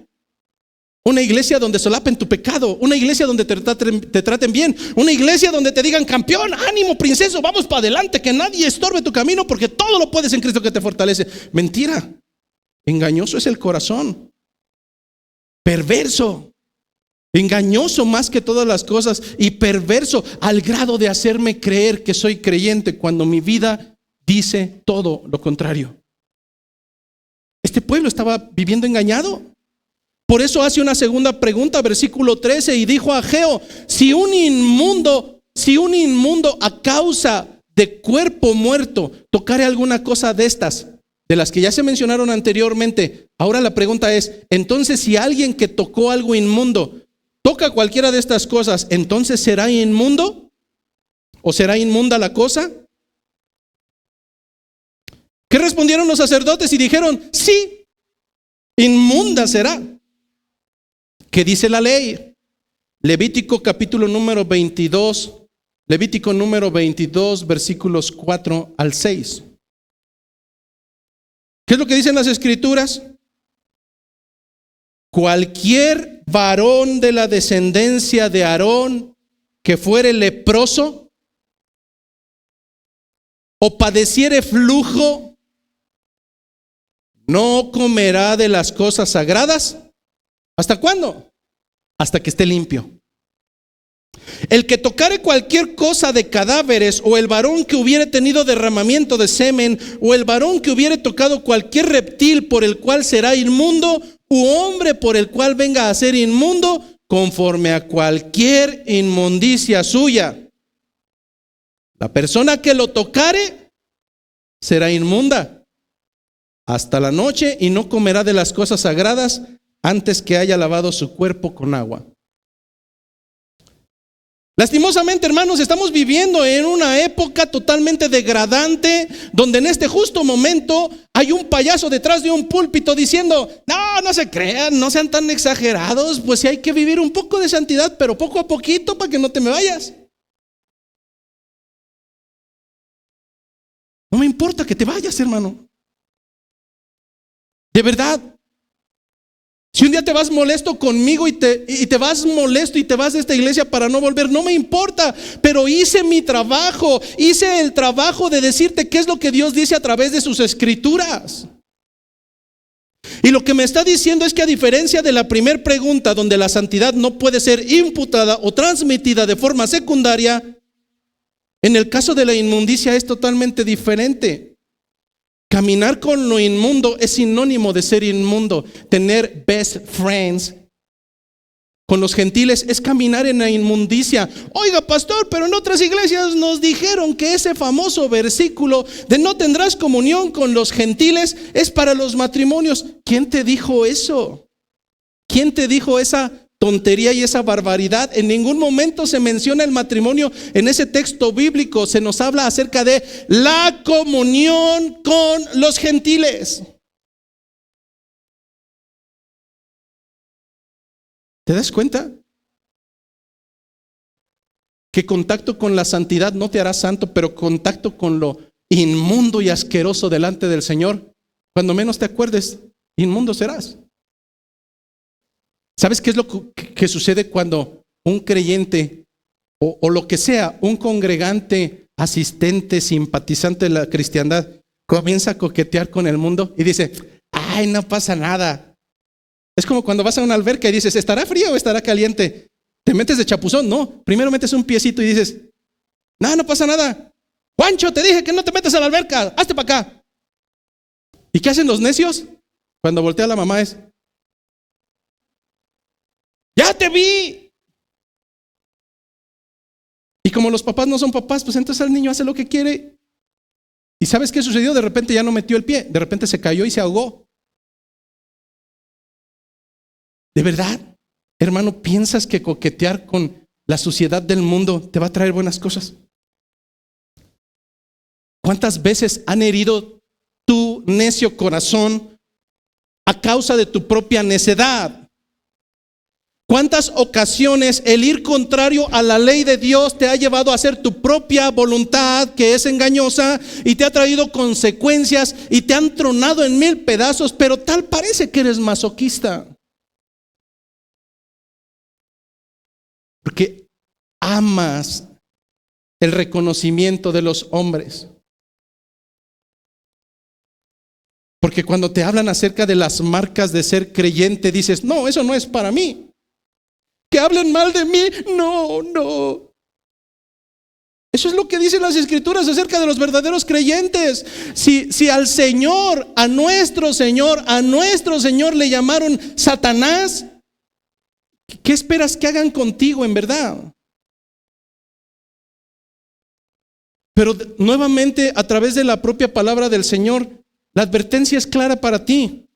una iglesia donde solapen tu pecado? Una iglesia donde te traten bien. Una iglesia donde te digan, campeón, ánimo, princeso, vamos para adelante, que nadie estorbe tu camino, porque todo lo puedes en Cristo que te fortalece. Mentira. Engañoso es el corazón. Perverso. Engañoso más que todas las cosas. Y perverso al grado de hacerme creer que soy creyente cuando mi vida dice todo lo contrario. Este pueblo estaba viviendo engañado. Por eso hace una segunda pregunta, versículo 13, y dijo a Ageo, si un inmundo a causa de cuerpo muerto tocare alguna cosa de estas, de las que ya se mencionaron anteriormente, ahora la pregunta es, entonces si alguien que tocó algo inmundo toca cualquiera de estas cosas, ¿entonces será inmundo? ¿O será inmunda la cosa? ¿Qué respondieron los sacerdotes? Y dijeron, sí, inmunda será. ¿Qué dice la ley? Levítico capítulo número 22, Levítico número 22, versículos 4 al 6. ¿Qué es lo que dicen las escrituras? Cualquier varón de la descendencia de Aarón que fuere leproso o padeciere flujo, no comerá de las cosas sagradas. ¿Hasta cuándo? Hasta que esté limpio. El que tocare cualquier cosa de cadáveres, o el varón que hubiere tenido derramamiento de semen, o el varón que hubiere tocado cualquier reptil por el cual será inmundo, u hombre por el cual venga a ser inmundo, conforme a cualquier inmundicia suya. La persona que lo tocare será inmunda hasta la noche y no comerá de las cosas sagradas antes que haya lavado su cuerpo con agua. Lastimosamente, hermanos, estamos viviendo en una época totalmente degradante, donde en este justo momento hay un payaso detrás de un púlpito diciendo, no se crean, no sean tan exagerados, pues sí hay que vivir un poco de santidad, pero poco a poquito para que no te me vayas. No me importa que te vayas, hermano. De verdad. Si un día te vas molesto conmigo y te vas molesto y te vas de esta iglesia para no volver, no me importa, pero hice mi trabajo, hice el trabajo de decirte qué es lo que Dios dice a través de sus escrituras. Y lo que me está diciendo es que a diferencia de la primera pregunta, donde la santidad no puede ser imputada o transmitida de forma secundaria, en el caso de la inmundicia es totalmente diferente. Caminar con lo inmundo es sinónimo de ser inmundo. Tener best friends con los gentiles es caminar en la inmundicia. Oiga, pastor, pero en otras iglesias nos dijeron que ese famoso versículo de no tendrás comunión con los gentiles es para los matrimonios. ¿Quién te dijo eso? ¿Quién te dijo esa tontería y esa barbaridad? En ningún momento se menciona el matrimonio en ese texto bíblico. Se nos habla acerca de la comunión con los gentiles. ¿Te das cuenta? Que contacto con la santidad no te hará santo, pero contacto con lo inmundo y asqueroso delante del Señor, cuando menos te acuerdes, inmundo serás. ¿Sabes qué es lo que sucede cuando un creyente o lo que sea, un congregante, asistente, simpatizante de la cristiandad, comienza a coquetear con el mundo y dice, ay, no pasa nada? Es como cuando vas a una alberca y dices, ¿estará frío o estará caliente? ¿Te metes de chapuzón? No, primero metes un piecito y dices, no pasa nada. Juancho, te dije que no te metas a la alberca, hazte para acá. ¿Y qué hacen los necios? Cuando voltea la mamá es, ¡ya te vi! Y como los papás no son papás, pues entonces el niño hace lo que quiere ¿Y sabes qué sucedió? De repente ya no metió el pie, de repente se cayó y se ahogó. ¿De verdad, hermano, piensas que coquetear con la suciedad del mundo te va a traer buenas cosas? ¿Cuántas veces han herido tu necio corazón a causa de tu propia necedad? ¿Cuántas ocasiones el ir contrario a la ley de Dios te ha llevado a hacer tu propia voluntad, que es engañosa, y te ha traído consecuencias y te han tronado en 1000 pedazos, pero tal parece que eres masoquista? Porque amas el reconocimiento de los hombres. Porque cuando te hablan acerca de las marcas de ser creyente, dices, no, eso no es para mí. Que hablen mal de mí, no. Eso es lo que dicen las Escrituras acerca de los verdaderos creyentes. Si al Señor, a nuestro Señor le llamaron Satanás, ¿qué esperas que hagan contigo en verdad? Pero nuevamente, a través de la propia palabra del Señor, la advertencia es clara para ti.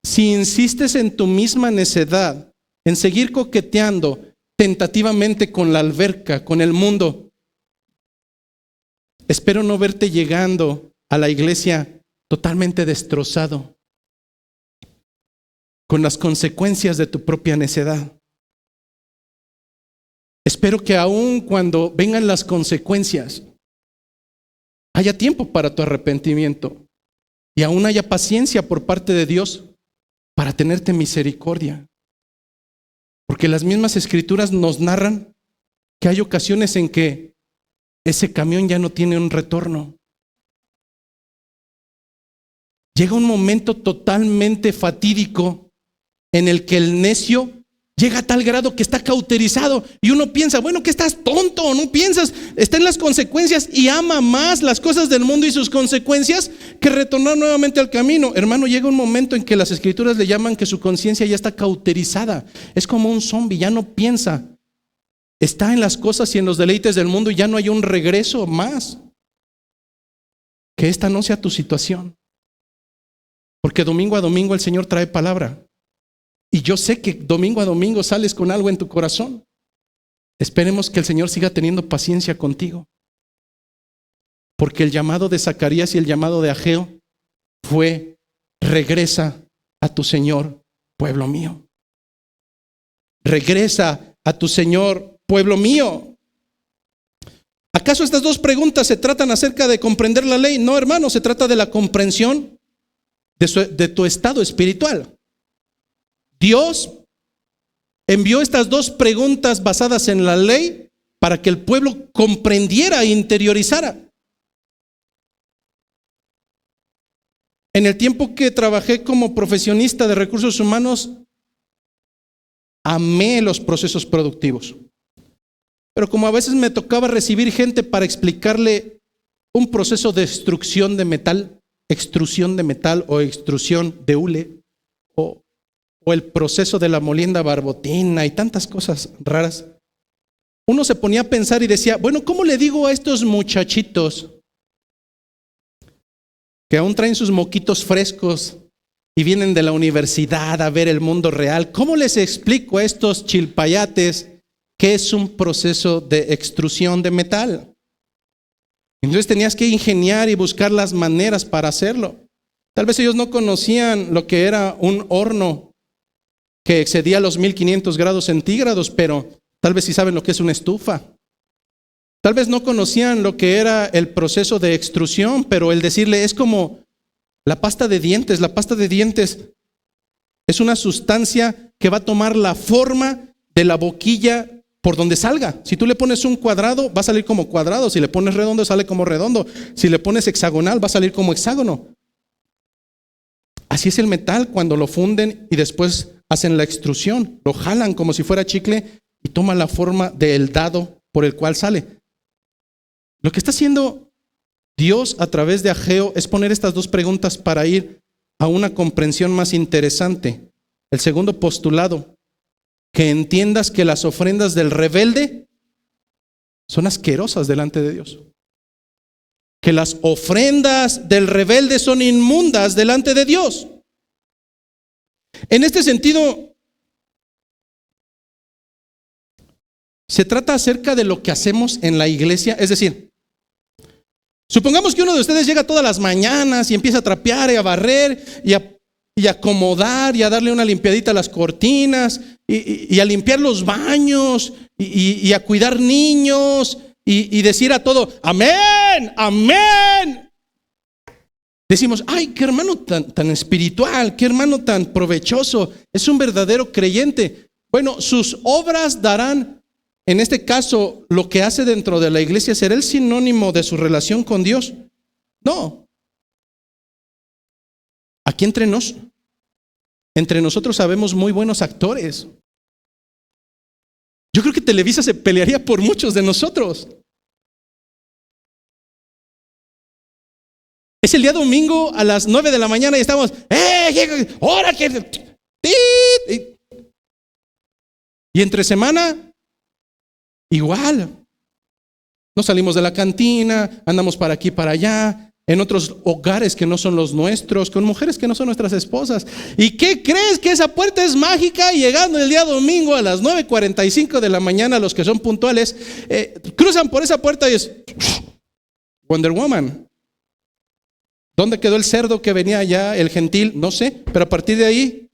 Si insistes en tu misma necedad, en seguir coqueteando tentativamente con la alberca, con el mundo, espero no verte llegando a la iglesia totalmente destrozado, con las consecuencias de tu propia necedad. Espero que aun cuando vengan las consecuencias, haya tiempo para tu arrepentimiento y aún haya paciencia por parte de Dios para tenerte misericordia. Porque las mismas Escrituras nos narran que hay ocasiones en que ese camión ya no tiene un retorno. Llega un momento totalmente fatídico en el que el necio llega a tal grado que está cauterizado y uno piensa, bueno, que estás tonto, no piensas, está en las consecuencias y ama más las cosas del mundo y sus consecuencias que retornar nuevamente al camino. Hermano, llega un momento en que las Escrituras le llaman que su conciencia ya está cauterizada, es como un zombie, ya no piensa, está en las cosas y en los deleites del mundo y ya no hay un regreso más. Que esta no sea tu situación, porque domingo a domingo el Señor trae palabra. Y yo sé que domingo a domingo sales con algo en tu corazón. Esperemos que el Señor siga teniendo paciencia contigo. Porque el llamado de Zacarías y el llamado de Ageo fue: regresa a tu Señor, pueblo mío. Regresa a tu Señor, pueblo mío. ¿Acaso estas dos preguntas se tratan acerca de comprender la ley? No, hermano, se trata de la comprensión de tu estado espiritual. Dios envió estas dos preguntas basadas en la ley para que el pueblo comprendiera e interiorizara. En el tiempo que trabajé como profesionista de recursos humanos, amé los procesos productivos. Pero como a veces me tocaba recibir gente para explicarle un proceso de extrusión de metal o extrusión de hule, o el proceso de la molienda barbotina y tantas cosas raras, uno se ponía a pensar y decía, bueno, ¿cómo le digo a estos muchachitos que aún traen sus moquitos frescos y vienen de la universidad a ver el mundo real? ¿Cómo les explico a estos chilpayates qué es un proceso de extrusión de metal? Entonces tenías que ingeniar y buscar las maneras para hacerlo. Tal vez ellos no conocían lo que era un horno que excedía los 1500 grados centígrados, pero tal vez sí saben lo que es una estufa. Tal vez no conocían lo que era el proceso de extrusión, pero el decirle es como la pasta de dientes. La pasta de dientes es una sustancia que va a tomar la forma de la boquilla por donde salga. Si tú le pones un cuadrado, va a salir como cuadrado. Si le pones redondo, sale como redondo. Si le pones hexagonal, va a salir como hexágono. Así es el metal cuando lo funden y después hacen la extrusión. Lo jalan como si fuera chicle y toma la forma del dado por el cual sale. Lo que está haciendo Dios a través de Ageo es poner estas dos preguntas para ir a una comprensión más interesante. El segundo postulado, que entiendas que las ofrendas del rebelde son asquerosas delante de Dios. que las ofrendas del rebelde son inmundas delante de Dios. En este sentido, se trata acerca de lo que hacemos en la iglesia. Es decir, supongamos que uno de ustedes llega todas las mañanas y empieza a trapear y a barrer y a acomodar y a darle una limpiadita a las cortinas y a limpiar los baños y a cuidar niños y decir a todo, amén, amén. Decimos, ay, qué hermano tan espiritual, qué hermano tan provechoso, es un verdadero creyente. Bueno, sus obras darán, en este caso, lo que hace dentro de la iglesia, ¿será el sinónimo de su relación con Dios? No. Aquí entre nosotros sabemos muy buenos actores. Yo creo que Televisa se pelearía por muchos de nosotros. Es el día domingo a las 9 de la mañana y estamos, ¡hora que! Y entre semana, igual. Nos salimos de la cantina, andamos para aquí, para allá, en otros hogares que no son los nuestros, con mujeres que no son nuestras esposas. ¿Y qué crees? Que esa puerta es mágica y llegando el día domingo a las 9:45 de la mañana, los que son puntuales, cruzan por esa puerta y es Wonder Woman. ¿Dónde quedó el cerdo que venía allá, el gentil? No sé, pero a partir de ahí,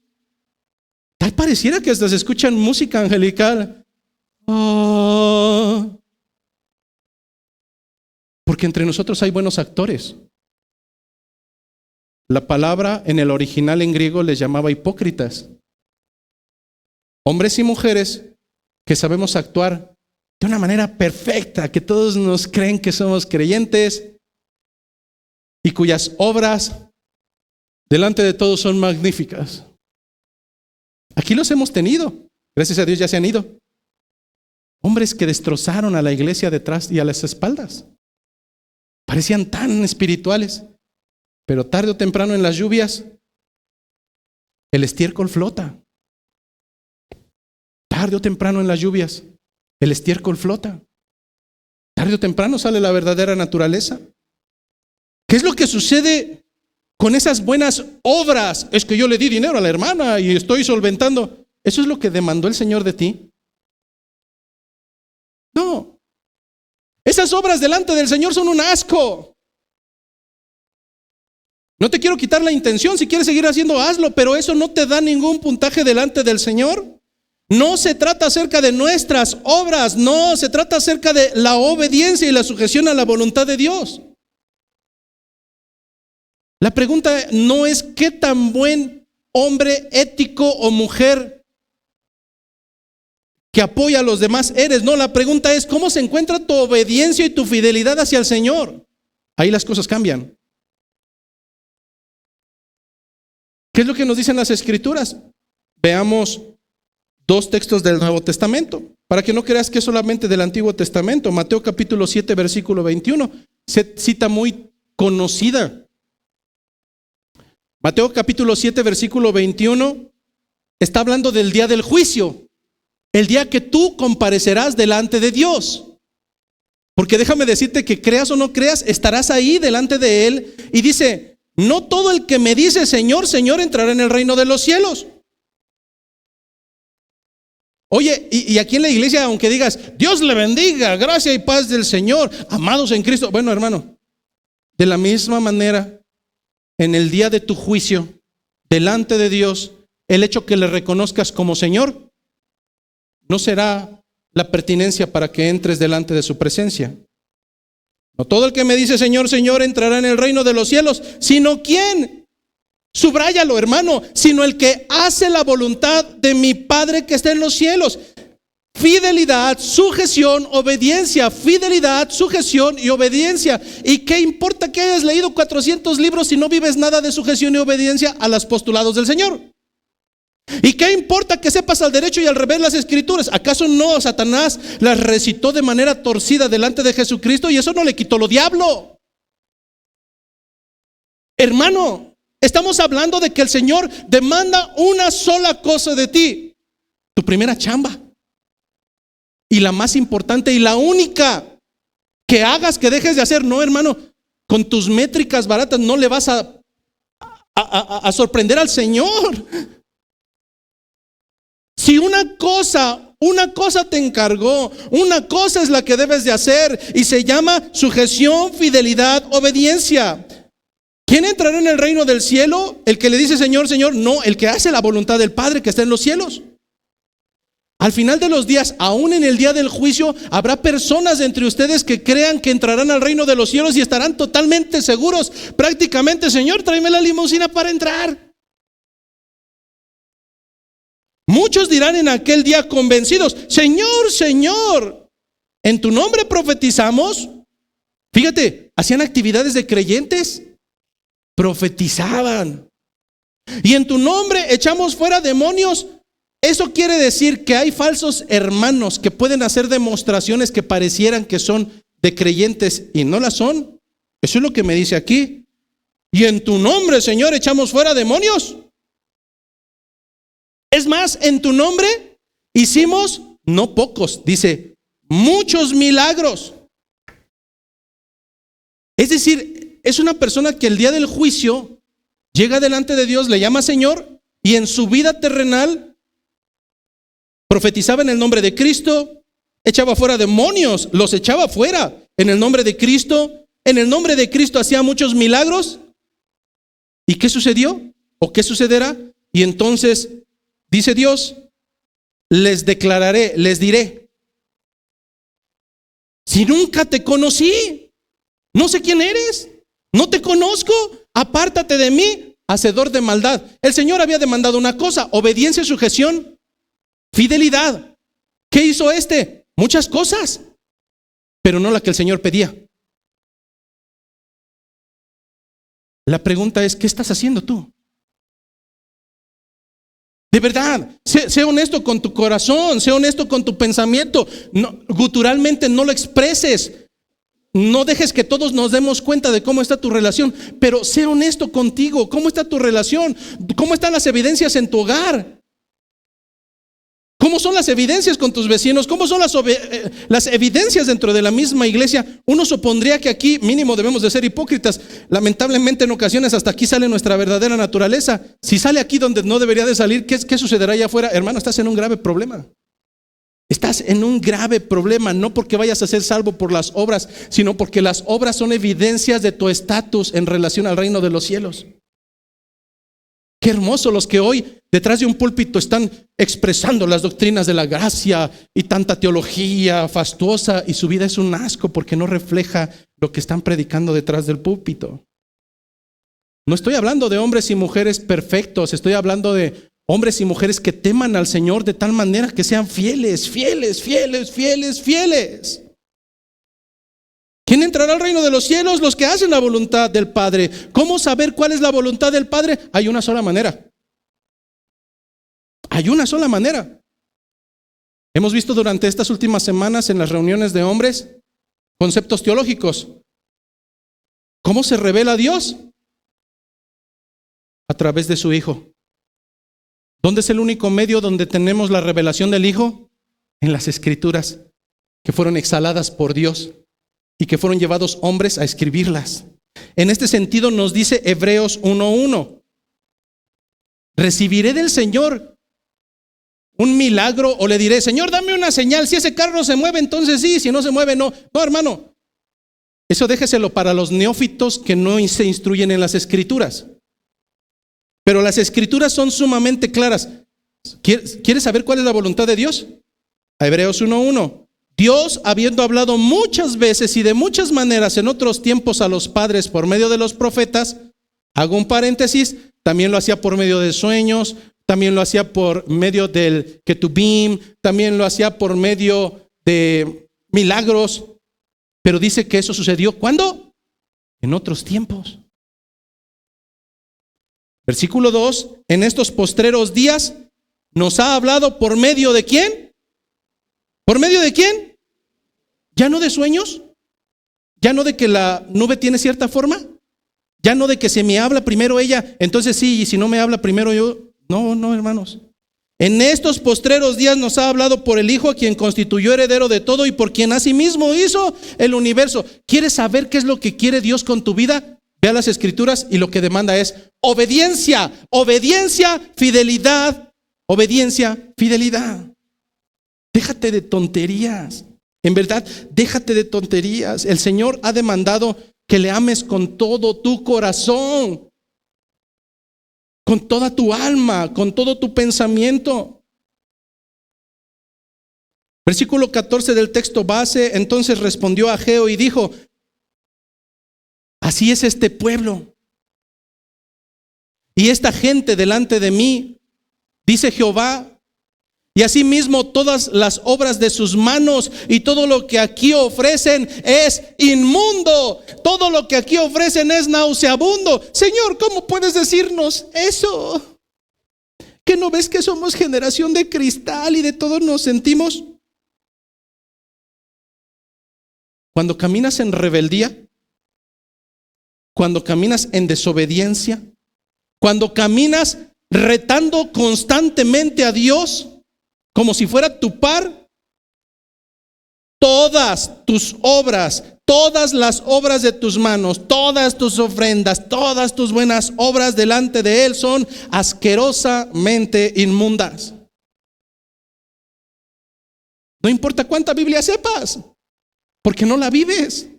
tal pareciera que hasta se escuchan música angelical. Oh. Porque entre nosotros hay buenos actores. La palabra en el original en griego les llamaba hipócritas. Hombres y mujeres que sabemos actuar de una manera perfecta, que todos nos creen que somos creyentes y cuyas obras delante de todos son magníficas. Aquí los hemos tenido. Gracias a Dios ya se han ido. Hombres que destrozaron a la iglesia detrás y a las espaldas. Parecían tan espirituales, pero tarde o temprano en las lluvias, el estiércol flota. Tarde o temprano en las lluvias, el estiércol flota. Tarde o temprano sale la verdadera naturaleza. ¿Qué es lo que sucede con esas buenas obras? Es que yo le di dinero a la hermana y estoy solventando. ¿Eso es lo que demandó el Señor de ti? No. Esas obras delante del Señor son un asco. No te quiero quitar la intención, si quieres seguir haciendo, hazlo, pero eso no te da ningún puntaje delante del Señor. No se trata acerca de nuestras obras, no, se trata acerca de la obediencia y la sujeción a la voluntad de Dios. La pregunta no es qué tan buen hombre ético o mujer que apoya a los demás eres. No, la pregunta es cómo se encuentra tu obediencia y tu fidelidad hacia el Señor. Ahí las cosas cambian. ¿Qué es lo que nos dicen las Escrituras? Veamos dos textos del Nuevo Testamento, para que no creas que es solamente del Antiguo Testamento. Mateo capítulo 7, versículo 21, cita muy conocida. Mateo capítulo 7, versículo 21, está hablando del día del juicio, el día que tú comparecerás delante de Dios. Porque déjame decirte que creas o no creas, estarás ahí delante de Él. Y dice, no todo el que me dice Señor, Señor entrará en el reino de los cielos. Oye, y aquí en la iglesia, aunque digas, Dios le bendiga, gracia y paz del Señor, amados en Cristo. Bueno, hermano, de la misma manera, en el día de tu juicio, delante de Dios, el hecho que le reconozcas como Señor, no será la pertinencia para que entres delante de su presencia. No todo el que me dice Señor, Señor entrará en el reino de los cielos, sino ¿quién? Subráyalo, hermano, sino el que hace la voluntad de mi Padre que está en los cielos. Fidelidad, sujeción, obediencia, fidelidad, sujeción y obediencia. ¿Y qué importa que hayas leído 400 libros si no vives nada de sujeción y obediencia a los postulados del Señor? ¿Y qué importa que sepas al derecho y al revés las Escrituras? ¿Acaso no Satanás las recitó de manera torcida delante de Jesucristo y eso no le quitó lo diablo? Hermano, estamos hablando de que el Señor demanda una sola cosa de ti: tu primera chamba. Y la más importante y la única que hagas, que dejes de hacer. No, hermano, con tus métricas baratas no le vas a sorprender al Señor. Si una cosa te encargó, una cosa es la que debes de hacer y se llama sujeción, fidelidad, obediencia. ¿Quién entrará en el reino del cielo? El que le dice Señor, Señor. No, el que hace la voluntad del Padre que está en los cielos. Al final de los días, aún en el día del juicio, habrá personas entre ustedes que crean que entrarán al reino de los cielos y estarán totalmente seguros, prácticamente, Señor, tráeme la limusina para entrar. Muchos dirán en aquel día convencidos, Señor, Señor, ¿en tu nombre profetizamos? Fíjate, hacían actividades de creyentes, profetizaban. Y en tu nombre echamos fuera demonios. Eso quiere decir que hay falsos hermanos que pueden hacer demostraciones que parecieran que son de creyentes y no las son. Eso es lo que me dice aquí. Y en tu nombre, Señor, echamos fuera demonios. Es más, en tu nombre hicimos, no pocos, dice, muchos milagros. Es decir, es una persona que el día del juicio llega delante de Dios, le llama Señor y en su vida terrenal profetizaba en el nombre de Cristo, echaba fuera demonios, los echaba fuera en el nombre de Cristo. En el nombre de Cristo hacía muchos milagros. ¿Y qué sucedió? ¿O qué sucederá? Y entonces dice Dios, les declararé, les diré, si nunca te conocí, no sé quién eres, no te conozco, apártate de mí, hacedor de maldad. El Señor había demandado una cosa, obediencia, sujeción, fidelidad. ¿Qué hizo este? Muchas cosas, pero no la que el Señor pedía. La pregunta es, ¿qué estás haciendo tú? De verdad, sé honesto con tu corazón, sé honesto con tu pensamiento. No, guturalmente no lo expreses. No dejes que todos nos demos cuenta de cómo está tu relación, pero sé honesto contigo. ¿Cómo está tu relación? ¿Cómo están las evidencias en tu hogar? ¿Cómo son las evidencias con tus vecinos? ¿Cómo son las evidencias dentro de la misma iglesia? Uno supondría que aquí mínimo debemos de ser hipócritas. Lamentablemente en ocasiones hasta aquí sale nuestra verdadera naturaleza. Si sale aquí donde no debería de salir, ¿qué sucederá allá afuera? Hermano, estás en un grave problema. Estás en un grave problema, no porque vayas a ser salvo por las obras, sino porque las obras son evidencias de tu estatus en relación al reino de los cielos. Qué hermoso los que hoy detrás de un púlpito están expresando las doctrinas de la gracia y tanta teología fastuosa, y su vida es un asco porque no refleja lo que están predicando detrás del púlpito. No estoy hablando de hombres y mujeres perfectos, estoy hablando de hombres y mujeres que teman al Señor de tal manera que sean fieles, fieles, fieles, fieles, fieles. ¿Quién entrará al reino de los cielos? Los que hacen la voluntad del Padre. ¿Cómo saber cuál es la voluntad del Padre? Hay una sola manera. Hay una sola manera. Hemos visto durante estas últimas semanas en las reuniones de hombres conceptos teológicos. ¿Cómo se revela Dios? A través de su Hijo. ¿Dónde es el único medio donde tenemos la revelación del Hijo? En las Escrituras, que fueron exhaladas por Dios y que fueron llevados hombres a escribirlas. En este sentido nos dice Hebreos 1:1. ¿Recibiré del Señor un milagro o le diré, Señor, dame una señal? Si ese carro se mueve, entonces sí, si no se mueve, no. No, hermano, eso déjeselo para los neófitos que no se instruyen en las Escrituras. Pero las Escrituras son sumamente claras. ¿Quieres saber cuál es la voluntad de Dios? A Hebreos 1:1. Dios, habiendo hablado muchas veces y de muchas maneras en otros tiempos a los padres por medio de los profetas, hago un paréntesis, también lo hacía por medio de sueños, también lo hacía por medio del Ketubim, también lo hacía por medio de milagros, pero dice que eso sucedió ¿cuándo? En otros tiempos. Versículo 2, en estos postreros días nos ha hablado por medio de ¿quién? ¿Por medio de quién? ¿Ya no de sueños? ¿Ya no de que la nube tiene cierta forma? ¿Ya no de que se me habla primero ella, entonces sí, y si no me habla primero yo? No, hermanos. En estos postreros días nos ha hablado por el Hijo, a quien constituyó heredero de todo y por quien asimismo hizo el universo. ¿Quieres saber qué es lo que quiere Dios con tu vida? Ve a las Escrituras y lo que demanda es obediencia, obediencia, fidelidad, obediencia, fidelidad. Déjate de tonterías. En verdad, déjate de tonterías. El Señor ha demandado que le ames con todo tu corazón, con toda tu alma, con todo tu pensamiento. Versículo 14 del texto base: entonces respondió Ageo y dijo: así es este pueblo y esta gente delante de mí, dice Jehová, y asimismo todas las obras de sus manos y todo lo que aquí ofrecen es inmundo. Todo lo que aquí ofrecen es nauseabundo. Señor, ¿cómo puedes decirnos eso? ¿Que no ves que somos generación de cristal y de todo nos sentimos? Cuando caminas en rebeldía, cuando caminas en desobediencia, cuando caminas retando constantemente a Dios como si fuera tu par, todas tus obras, todas las obras de tus manos, todas tus ofrendas, todas tus buenas obras delante de Él son asquerosamente inmundas. No importa cuánta Biblia sepas, porque no la vives.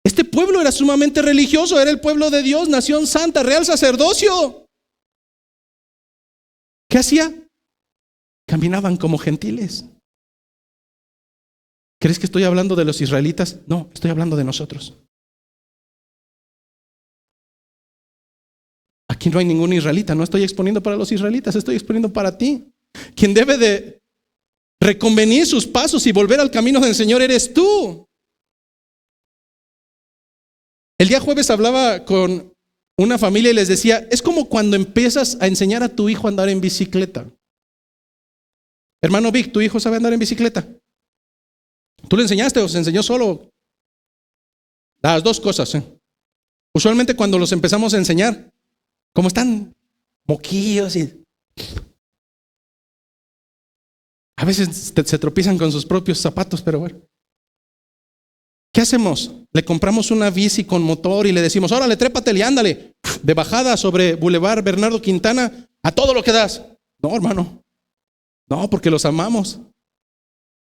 Este pueblo era sumamente religioso, era el pueblo de Dios, nación santa, real sacerdocio. ¿Qué hacía? Caminaban como gentiles. ¿Crees que estoy hablando de los israelitas? No, estoy hablando de nosotros. Aquí no hay ningún israelita, no estoy exponiendo para los israelitas, estoy exponiendo para ti. Quien debe de reconvenir sus pasos y volver al camino del Señor eres tú. El día jueves hablaba con una familia y les decía: es como cuando empiezas a enseñar a tu hijo a andar en bicicleta. Hermano Vic, ¿tu hijo sabe andar en bicicleta? ¿Tú le enseñaste o se enseñó solo? Las dos cosas. Usualmente cuando los empezamos a enseñar, como están moquillos y a veces se tropiezan con sus propios zapatos, pero bueno. ¿Qué hacemos? Le compramos una bici con motor y le decimos: órale, trépatele y ándale de bajada sobre Boulevard Bernardo Quintana a todo lo que das. No, hermano, no, porque los amamos.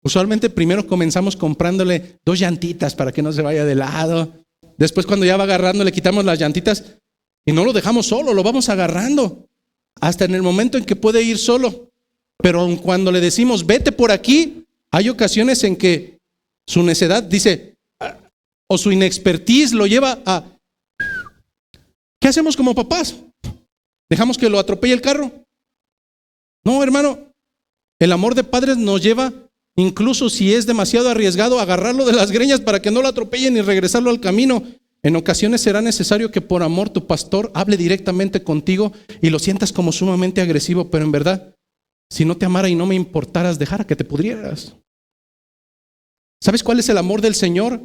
Usualmente primero comenzamos comprándole 2 llantitas para que no se vaya de lado. Después, cuando ya va agarrando, le quitamos las llantitas y no lo dejamos solo, lo vamos agarrando hasta en el momento en que puede ir solo. Pero aun cuando le decimos: vete por aquí, hay ocasiones en que su necedad dice, o su inexpertise lo lleva a... ¿Qué hacemos como papás? ¿Dejamos que lo atropelle el carro? No, hermano. El amor de padres nos lleva, incluso si es demasiado arriesgado, a agarrarlo de las greñas para que no lo atropellen y regresarlo al camino. En ocasiones será necesario que por amor tu pastor hable directamente contigo y lo sientas como sumamente agresivo, pero en verdad, si no te amara y no me importaras, dejara que te pudrieras. ¿Sabes cuál es el amor del Señor?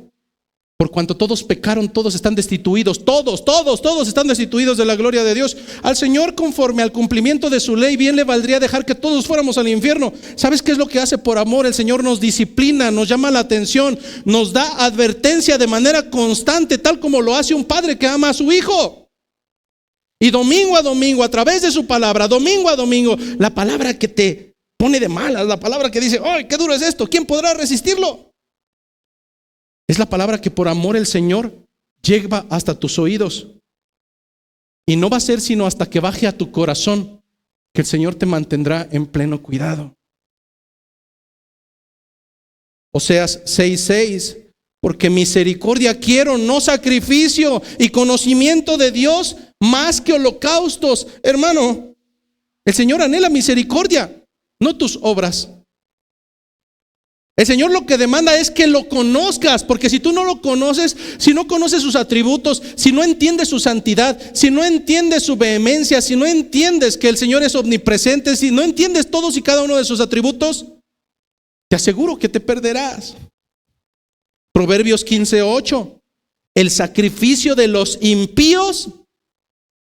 Por cuanto todos pecaron, todos están destituidos, todos están destituidos de la gloria de Dios. Al Señor, conforme al cumplimiento de su ley, bien le valdría dejar que todos fuéramos al infierno. ¿Sabes qué es lo que hace por amor? El Señor nos disciplina, nos llama la atención, nos da advertencia de manera constante, tal como lo hace un padre que ama a su hijo. Y domingo a domingo, a través de su palabra, domingo a domingo, la palabra que te pone de malas, la palabra que dice: ¡ay, qué duro es esto! ¿Quién podrá resistirlo? Es la palabra que por amor el Señor llega hasta tus oídos. Y no va a ser sino hasta que baje a tu corazón que el Señor te mantendrá en pleno cuidado. Oseas 6:6: porque misericordia quiero, no sacrificio, y conocimiento de Dios más que holocaustos. Hermano, el Señor anhela misericordia, no tus obras. El Señor lo que demanda es que lo conozcas, porque si tú no lo conoces, si no conoces sus atributos, si no entiendes su santidad, si no entiendes su vehemencia, si no entiendes que el Señor es omnipresente, si no entiendes todos y cada uno de sus atributos, te aseguro que te perderás. Proverbios 15:8: el sacrificio de los impíos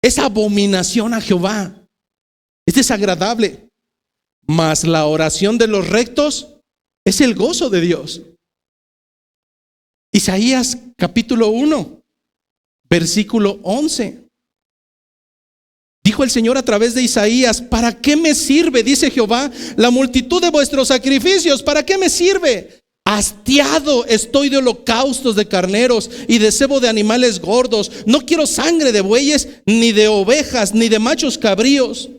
es abominación a Jehová, es desagradable, mas la oración de los rectos es el gozo de Dios. Isaías capítulo 1, versículo 11. Dijo el Señor a través de Isaías: ¿para qué me sirve, dice Jehová, la multitud de vuestros sacrificios? ¿Para qué me sirve? Hastiado estoy de holocaustos de carneros y de cebo de animales gordos. No quiero sangre de bueyes, ni de ovejas, ni de machos cabríos.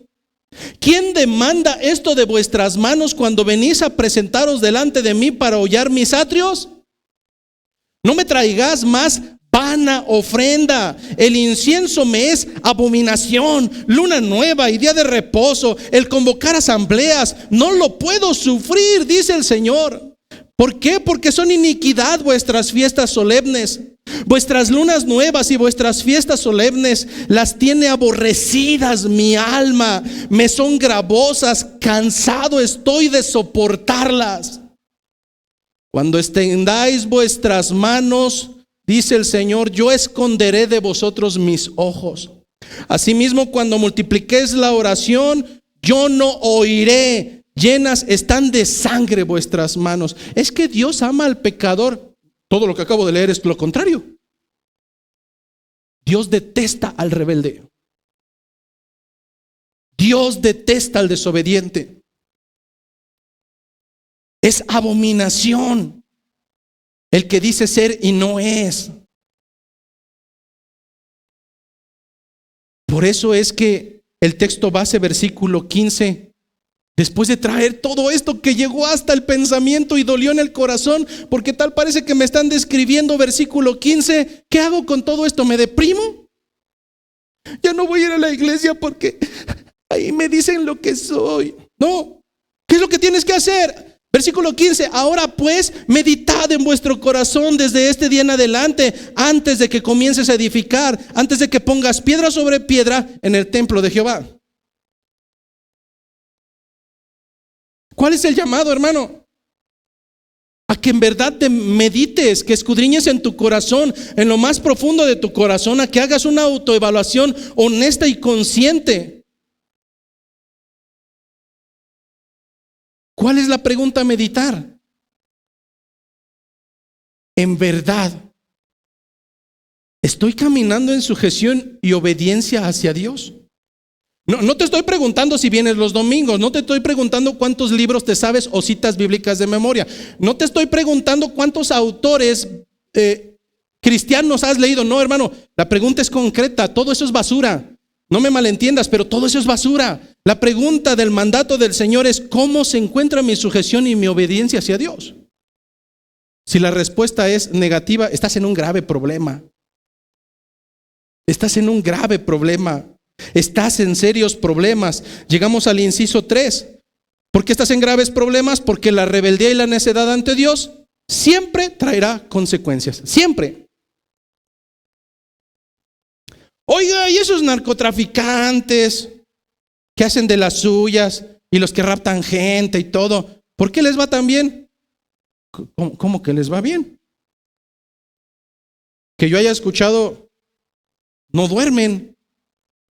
¿Quién demanda esto de vuestras manos cuando venís a presentaros delante de mí para hollar mis atrios? No me traigas más vana ofrenda. El incienso me es abominación. Luna nueva y día de reposo, el convocar asambleas, no lo puedo sufrir, dice el Señor. ¿Por qué? Porque son iniquidad vuestras fiestas solemnes. Vuestras lunas nuevas y vuestras fiestas solemnes las tiene aborrecidas mi alma. Me son gravosas, cansado estoy de soportarlas. Cuando extendáis vuestras manos, dice el Señor, yo esconderé de vosotros mis ojos. Asimismo, cuando multipliquéis la oración, yo no oiré. Llenas están de sangre vuestras manos. Es que Dios ama al pecador. Todo lo que acabo de leer es lo contrario. Dios detesta al rebelde. Dios detesta al desobediente. Es abominación el que dice ser y no es. Por eso es que el texto base, versículo 15, después de traer todo esto que llegó hasta el pensamiento y dolió en el corazón, porque tal parece que me están describiendo, versículo 15, ¿qué hago con todo esto? ¿Me deprimo? Ya no voy a ir a la iglesia porque ahí me dicen lo que soy. No, ¿qué es lo que tienes que hacer? Versículo 15, ahora pues meditad en vuestro corazón desde este día en adelante, antes de que comiences a edificar, antes de que pongas piedra sobre piedra en el templo de Jehová. ¿Cuál es el llamado, hermano? A que en verdad te medites, que escudriñes en tu corazón, en lo más profundo de tu corazón, a que hagas una autoevaluación honesta y consciente. ¿Cuál es la pregunta a meditar? En verdad, ¿estoy caminando en sujeción y obediencia hacia Dios? No te estoy preguntando si vienes los domingos, no te estoy preguntando cuántos libros te sabes o citas bíblicas de memoria, no te estoy preguntando cuántos autores cristianos has leído. No, hermano, la pregunta es concreta. Todo eso es basura. No me malentiendas, pero todo eso es basura. La pregunta del mandato del Señor es: ¿cómo se encuentra mi sujeción y mi obediencia hacia Dios? Si la respuesta es negativa, estás en un grave problema. Estás en un grave problema. Estás en serios problemas. Llegamos al inciso 3. ¿Por qué estás en graves problemas? Porque la rebeldía y la necedad ante Dios siempre traerá consecuencias. Siempre. Oiga, ¿y esos narcotraficantes que hacen de las suyas y los que raptan gente y todo? ¿Por qué les va tan bien? ¿Cómo que les va bien? Que yo haya escuchado, no duermen.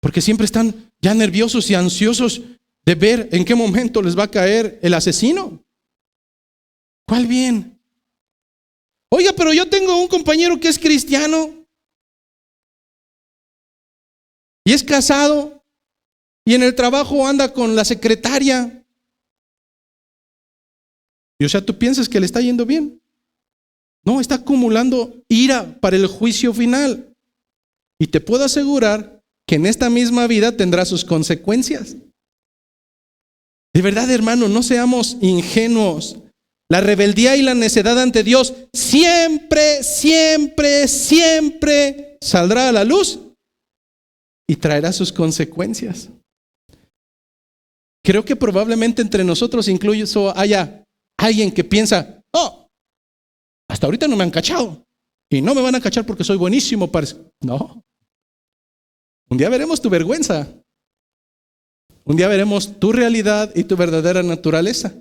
Porque siempre están ya nerviosos y ansiosos de ver en qué momento les va a caer el asesino. ¿Cuál bien? Oiga, pero yo tengo un compañero que es cristiano y es casado y en el trabajo anda con la secretaria. Y o sea, ¿tú piensas que le está yendo bien? No, está acumulando ira para el juicio final. Y te puedo asegurar que en esta misma vida tendrá sus consecuencias. De verdad, hermano, no seamos ingenuos. La rebeldía y la necedad ante Dios siempre, siempre, siempre saldrá a la luz y traerá sus consecuencias. Creo que probablemente entre nosotros incluso haya alguien que piensa: oh, hasta ahorita no me han cachado y no me van a cachar porque soy buenísimo para... No. Un día veremos tu vergüenza. Un día veremos tu realidad y tu verdadera naturaleza.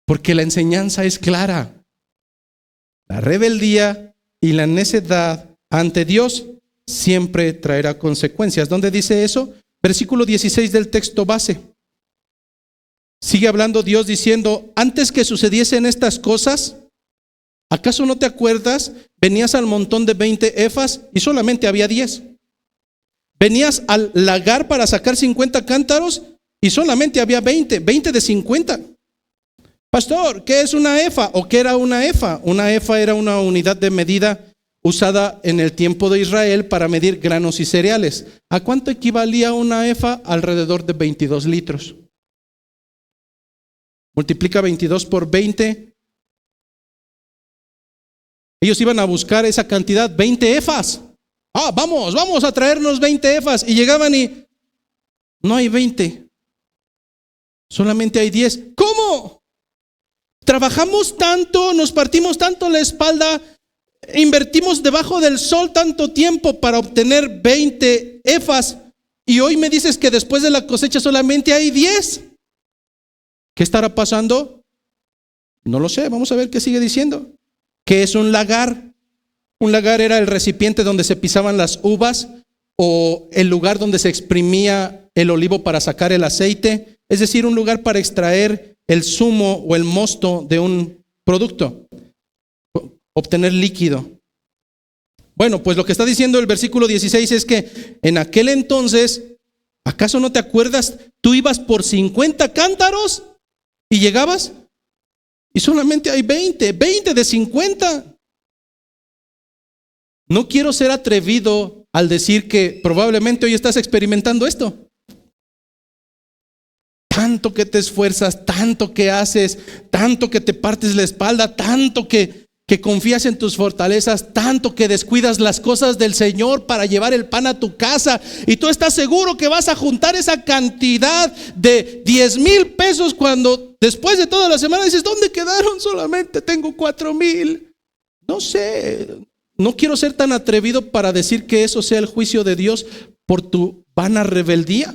Porque la enseñanza es clara. La rebeldía y la necedad ante Dios siempre traerá consecuencias. ¿Dónde dice eso? Versículo 16 del texto base. Sigue hablando Dios diciendo, antes que sucediesen estas cosas, ¿acaso no te acuerdas? Venías al montón de 20 efas y solamente había 10. Venías al lagar para sacar 50 cántaros y solamente había 20 de 50. Pastor, ¿qué es una efa o qué era una efa? Una efa era una unidad de medida usada en el tiempo de Israel para medir granos y cereales. ¿A cuánto equivalía una efa? Alrededor de 22 litros. Multiplica 22 por 20. Ellos iban a buscar esa cantidad, 20 efas. Vamos a traernos 20 efas. Y llegaban y no hay 20. Solamente hay 10. ¿Cómo? Trabajamos tanto, nos partimos tanto la espalda, invertimos debajo del sol tanto tiempo para obtener 20 efas. Y hoy me dices que después de la cosecha solamente hay 10. ¿Qué estará pasando? No lo sé, vamos a ver qué sigue diciendo. ¿Qué es un lagar? Un lagar era el recipiente donde se pisaban las uvas o el lugar donde se exprimía el olivo para sacar el aceite, es decir, un lugar para extraer el zumo o el mosto de un producto, obtener líquido. Bueno, pues lo que está diciendo el versículo 16 es que en aquel entonces, ¿acaso no te acuerdas? Tú ibas por 50 cántaros y llegabas y solamente hay 20 de 50. No quiero ser atrevido al decir que probablemente hoy estás experimentando esto. Tanto que te esfuerzas, tanto que haces, tanto que te partes la espalda, tanto que confías en tus fortalezas, tanto que descuidas las cosas del Señor para llevar el pan a tu casa, y tú estás seguro que vas a juntar esa cantidad de 10,000 pesos cuando después de toda la semana dices, ¿dónde quedaron? Solamente tengo 4,000. No sé, no quiero ser tan atrevido para decir que eso sea el juicio de Dios por tu vana rebeldía.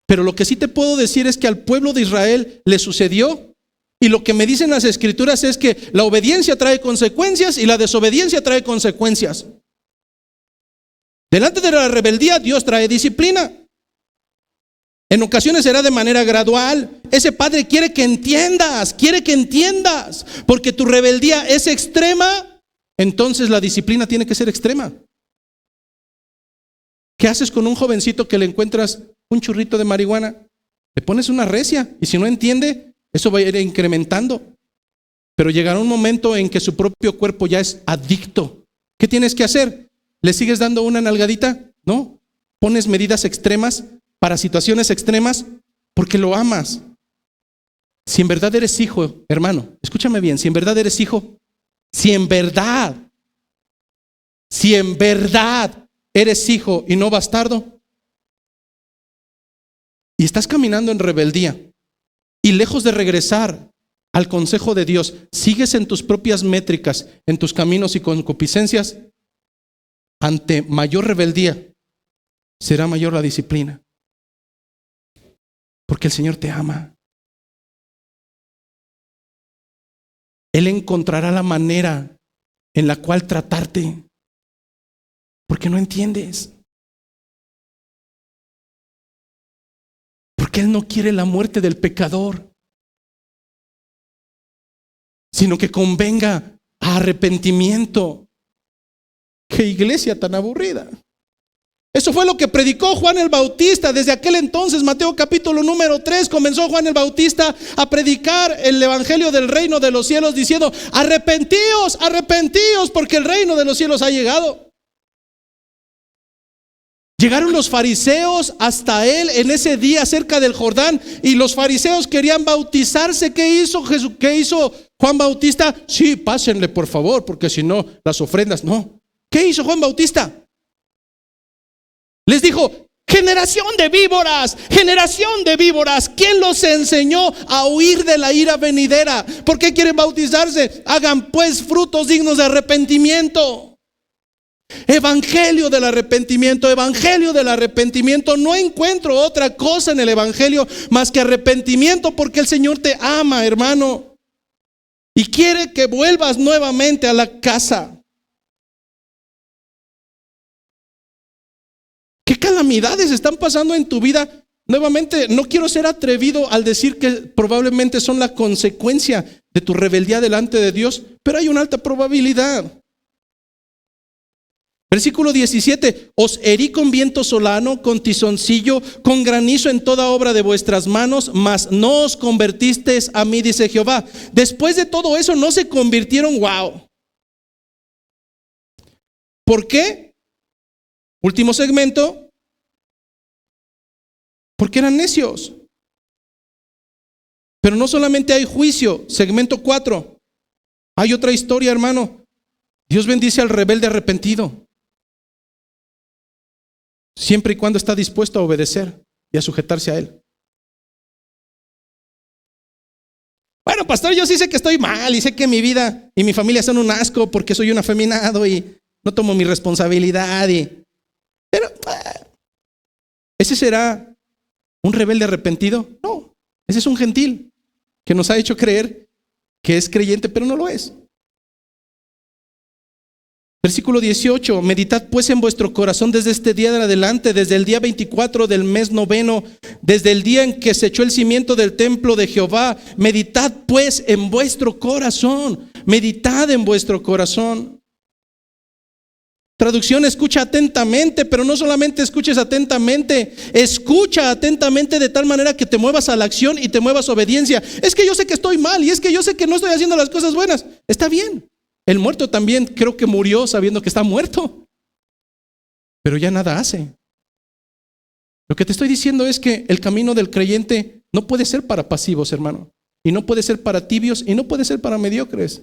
Pero lo que sí te puedo decir es que al pueblo de Israel le sucedió. Y lo que me dicen las escrituras es que la obediencia trae consecuencias y la desobediencia trae consecuencias. Delante de la rebeldía, Dios trae disciplina. En ocasiones será de manera gradual. Ese padre quiere que entiendas, porque tu rebeldía es extrema. Entonces la disciplina tiene que ser extrema. ¿Qué haces con un jovencito que le encuentras un churrito de marihuana? Le pones una recia y si no entiende, eso va a ir incrementando. Pero llegará un momento en que su propio cuerpo ya es adicto. ¿Qué tienes que hacer? ¿Le sigues dando una nalgadita? No. Pones medidas extremas para situaciones extremas porque lo amas. Si en verdad eres hijo, hermano, escúchame bien, si en verdad eres hijo, si en verdad eres hijo y no bastardo, y estás caminando en rebeldía y lejos de regresar al consejo de Dios, sigues en tus propias métricas, en tus caminos y concupiscencias, ante mayor rebeldía será mayor la disciplina, porque el Señor te ama. Él encontrará la manera en la cual tratarte, porque no entiendes. Porque Él no quiere la muerte del pecador, sino que convenga a arrepentimiento. ¡Qué iglesia tan aburrida! Eso fue lo que predicó Juan el Bautista. Desde aquel entonces, Mateo capítulo número 3, comenzó Juan el Bautista a predicar el evangelio del reino de los cielos diciendo, arrepentíos, porque el reino de los cielos ha llegado. Llegaron los fariseos hasta él en ese día cerca del Jordán y los fariseos querían bautizarse. ¿Qué hizo Juan Bautista? Sí, pásenle por favor, porque si no, las ofrendas no. ¿Qué hizo Juan Bautista? Les dijo, generación de víboras, ¿quién los enseñó a huir de la ira venidera? ¿Por qué quieren bautizarse? Hagan pues frutos dignos de arrepentimiento. Evangelio del arrepentimiento. No encuentro otra cosa en el evangelio más que arrepentimiento, porque el Señor te ama, hermano, y quiere que vuelvas nuevamente a la casa. ¿Qué calamidades están pasando en tu vida? Nuevamente, no quiero ser atrevido al decir que probablemente son la consecuencia de tu rebeldía delante de Dios, pero hay una alta probabilidad. Versículo 17, os herí con viento solano, con tizoncillo, con granizo en toda obra de vuestras manos, mas no os convertisteis a mí, dice Jehová. Después de todo eso no se convirtieron, wow. ¿Por qué? Último segmento. Porque eran necios. Pero no solamente hay juicio, segmento 4. Hay otra historia, hermano. Dios bendice al rebelde arrepentido. Siempre y cuando está dispuesto a obedecer y a sujetarse a Él. Bueno, pastor, yo sí sé que estoy mal y sé que mi vida y mi familia son un asco porque soy un afeminado y no tomo mi responsabilidad. Pero, ¿ese será un rebelde arrepentido? No, ese es un gentil que nos ha hecho creer que es creyente, pero no lo es. Versículo 18, meditad pues en vuestro corazón desde este día en adelante, desde el día 24 del mes noveno, desde el día en que se echó el cimiento del templo de Jehová. Meditad pues en vuestro corazón, meditad en vuestro corazón. Traducción, escucha atentamente, pero no solamente escuches atentamente, escucha atentamente de tal manera que te muevas a la acción y te muevas a obediencia. Es que yo sé que estoy mal y es que yo sé que no estoy haciendo las cosas buenas. Está bien. El muerto también creo que murió sabiendo que está muerto, pero ya nada hace. Lo que te estoy diciendo es que el camino del creyente no puede ser para pasivos, hermano, y no puede ser para tibios y no puede ser para mediocres.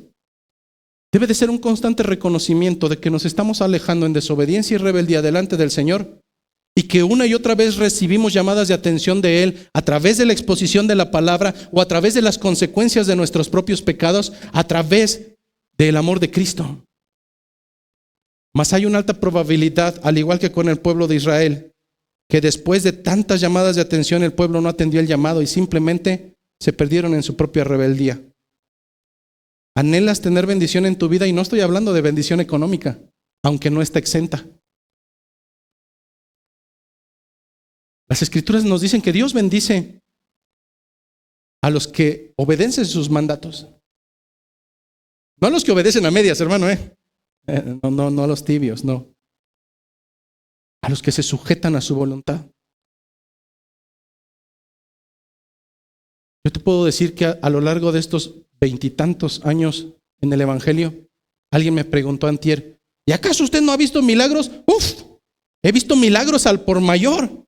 Debe de ser un constante reconocimiento de que nos estamos alejando en desobediencia y rebeldía delante del Señor y que una y otra vez recibimos llamadas de atención de Él a través de la exposición de la palabra o a través de las consecuencias de nuestros propios pecados, a través del amor de Cristo. Mas hay una alta probabilidad, al igual que con el pueblo de Israel, que después de tantas llamadas de atención el pueblo no atendió el llamado y simplemente se perdieron en su propia rebeldía. Anhelas tener bendición en tu vida y no estoy hablando de bendición económica, aunque no está exenta. Las Escrituras nos dicen que Dios bendice a los que obedecen sus mandatos. No a los que obedecen a medias, hermano, No a los tibios, no. A los que se sujetan a su voluntad. Yo te puedo decir que a lo largo de estos 20 y tantos años en el Evangelio, alguien me preguntó antier, ¿y acaso usted no ha visto milagros? He visto milagros al por mayor.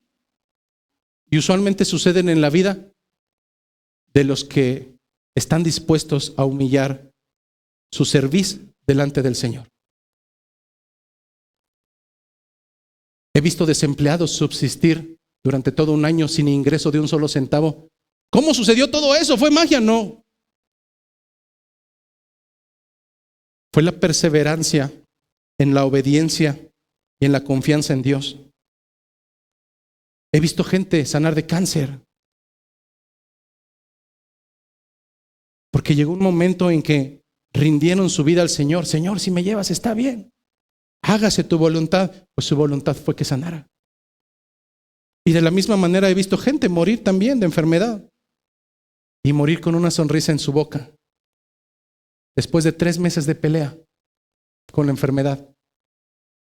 Y usualmente suceden en la vida de los que están dispuestos a humillar su cerviz delante del Señor. He visto desempleados subsistir durante todo un año sin ingreso de un solo centavo. ¿Cómo sucedió todo eso? ¿Fue magia? No. Fue la perseverancia en la obediencia y en la confianza en Dios. He visto gente sanar de cáncer. Porque llegó un momento en que rindieron su vida al Señor. Señor, si me llevas está bien. Hágase tu voluntad. Pues su voluntad fue que sanara. Y de la misma manera he visto gente morir también de enfermedad. Y morir con una sonrisa en su boca. Después de 3 meses de pelea con la enfermedad.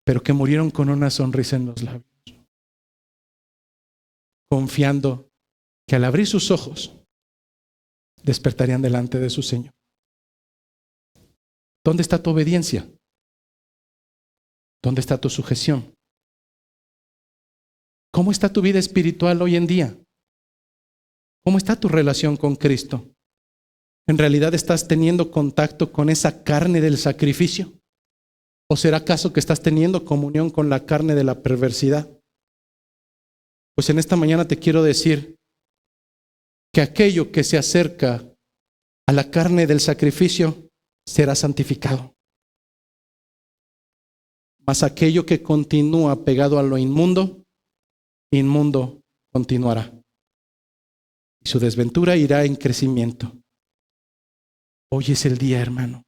Pero que murieron con una sonrisa en los labios. Confiando que al abrir sus ojos despertarían delante de su Señor. ¿Dónde está tu obediencia? ¿Dónde está tu sujeción? ¿Cómo está tu vida espiritual hoy en día? ¿Cómo está tu relación con Cristo? ¿En realidad estás teniendo contacto con esa carne del sacrificio? ¿O será acaso que estás teniendo comunión con la carne de la perversidad? Pues en esta mañana te quiero decir que aquello que se acerca a la carne del sacrificio será santificado. Mas aquello que continúa pegado a lo inmundo, inmundo continuará. Y su desventura irá en crecimiento. Hoy es el día, hermano.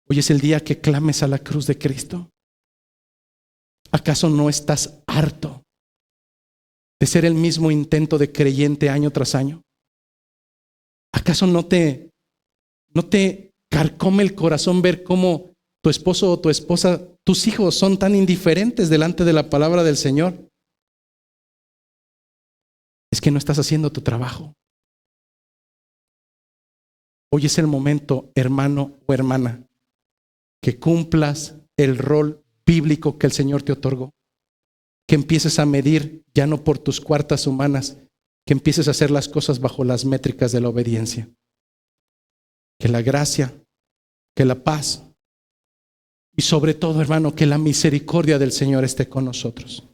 Hoy es el día que clames a la cruz de Cristo. ¿Acaso no estás harto de ser el mismo intento de creyente año tras año? ¿Acaso no te carcome el corazón ver cómo tu esposo o tu esposa, tus hijos son tan indiferentes delante de la palabra del Señor? Es que no estás haciendo tu trabajo. Hoy es el momento, hermano o hermana, que cumplas el rol bíblico que el Señor te otorgó. Que empieces a medir ya no por tus cuartas humanas, que empieces a hacer las cosas bajo las métricas de la obediencia. Que la gracia, que la paz y sobre todo, hermano, que la misericordia del Señor esté con nosotros.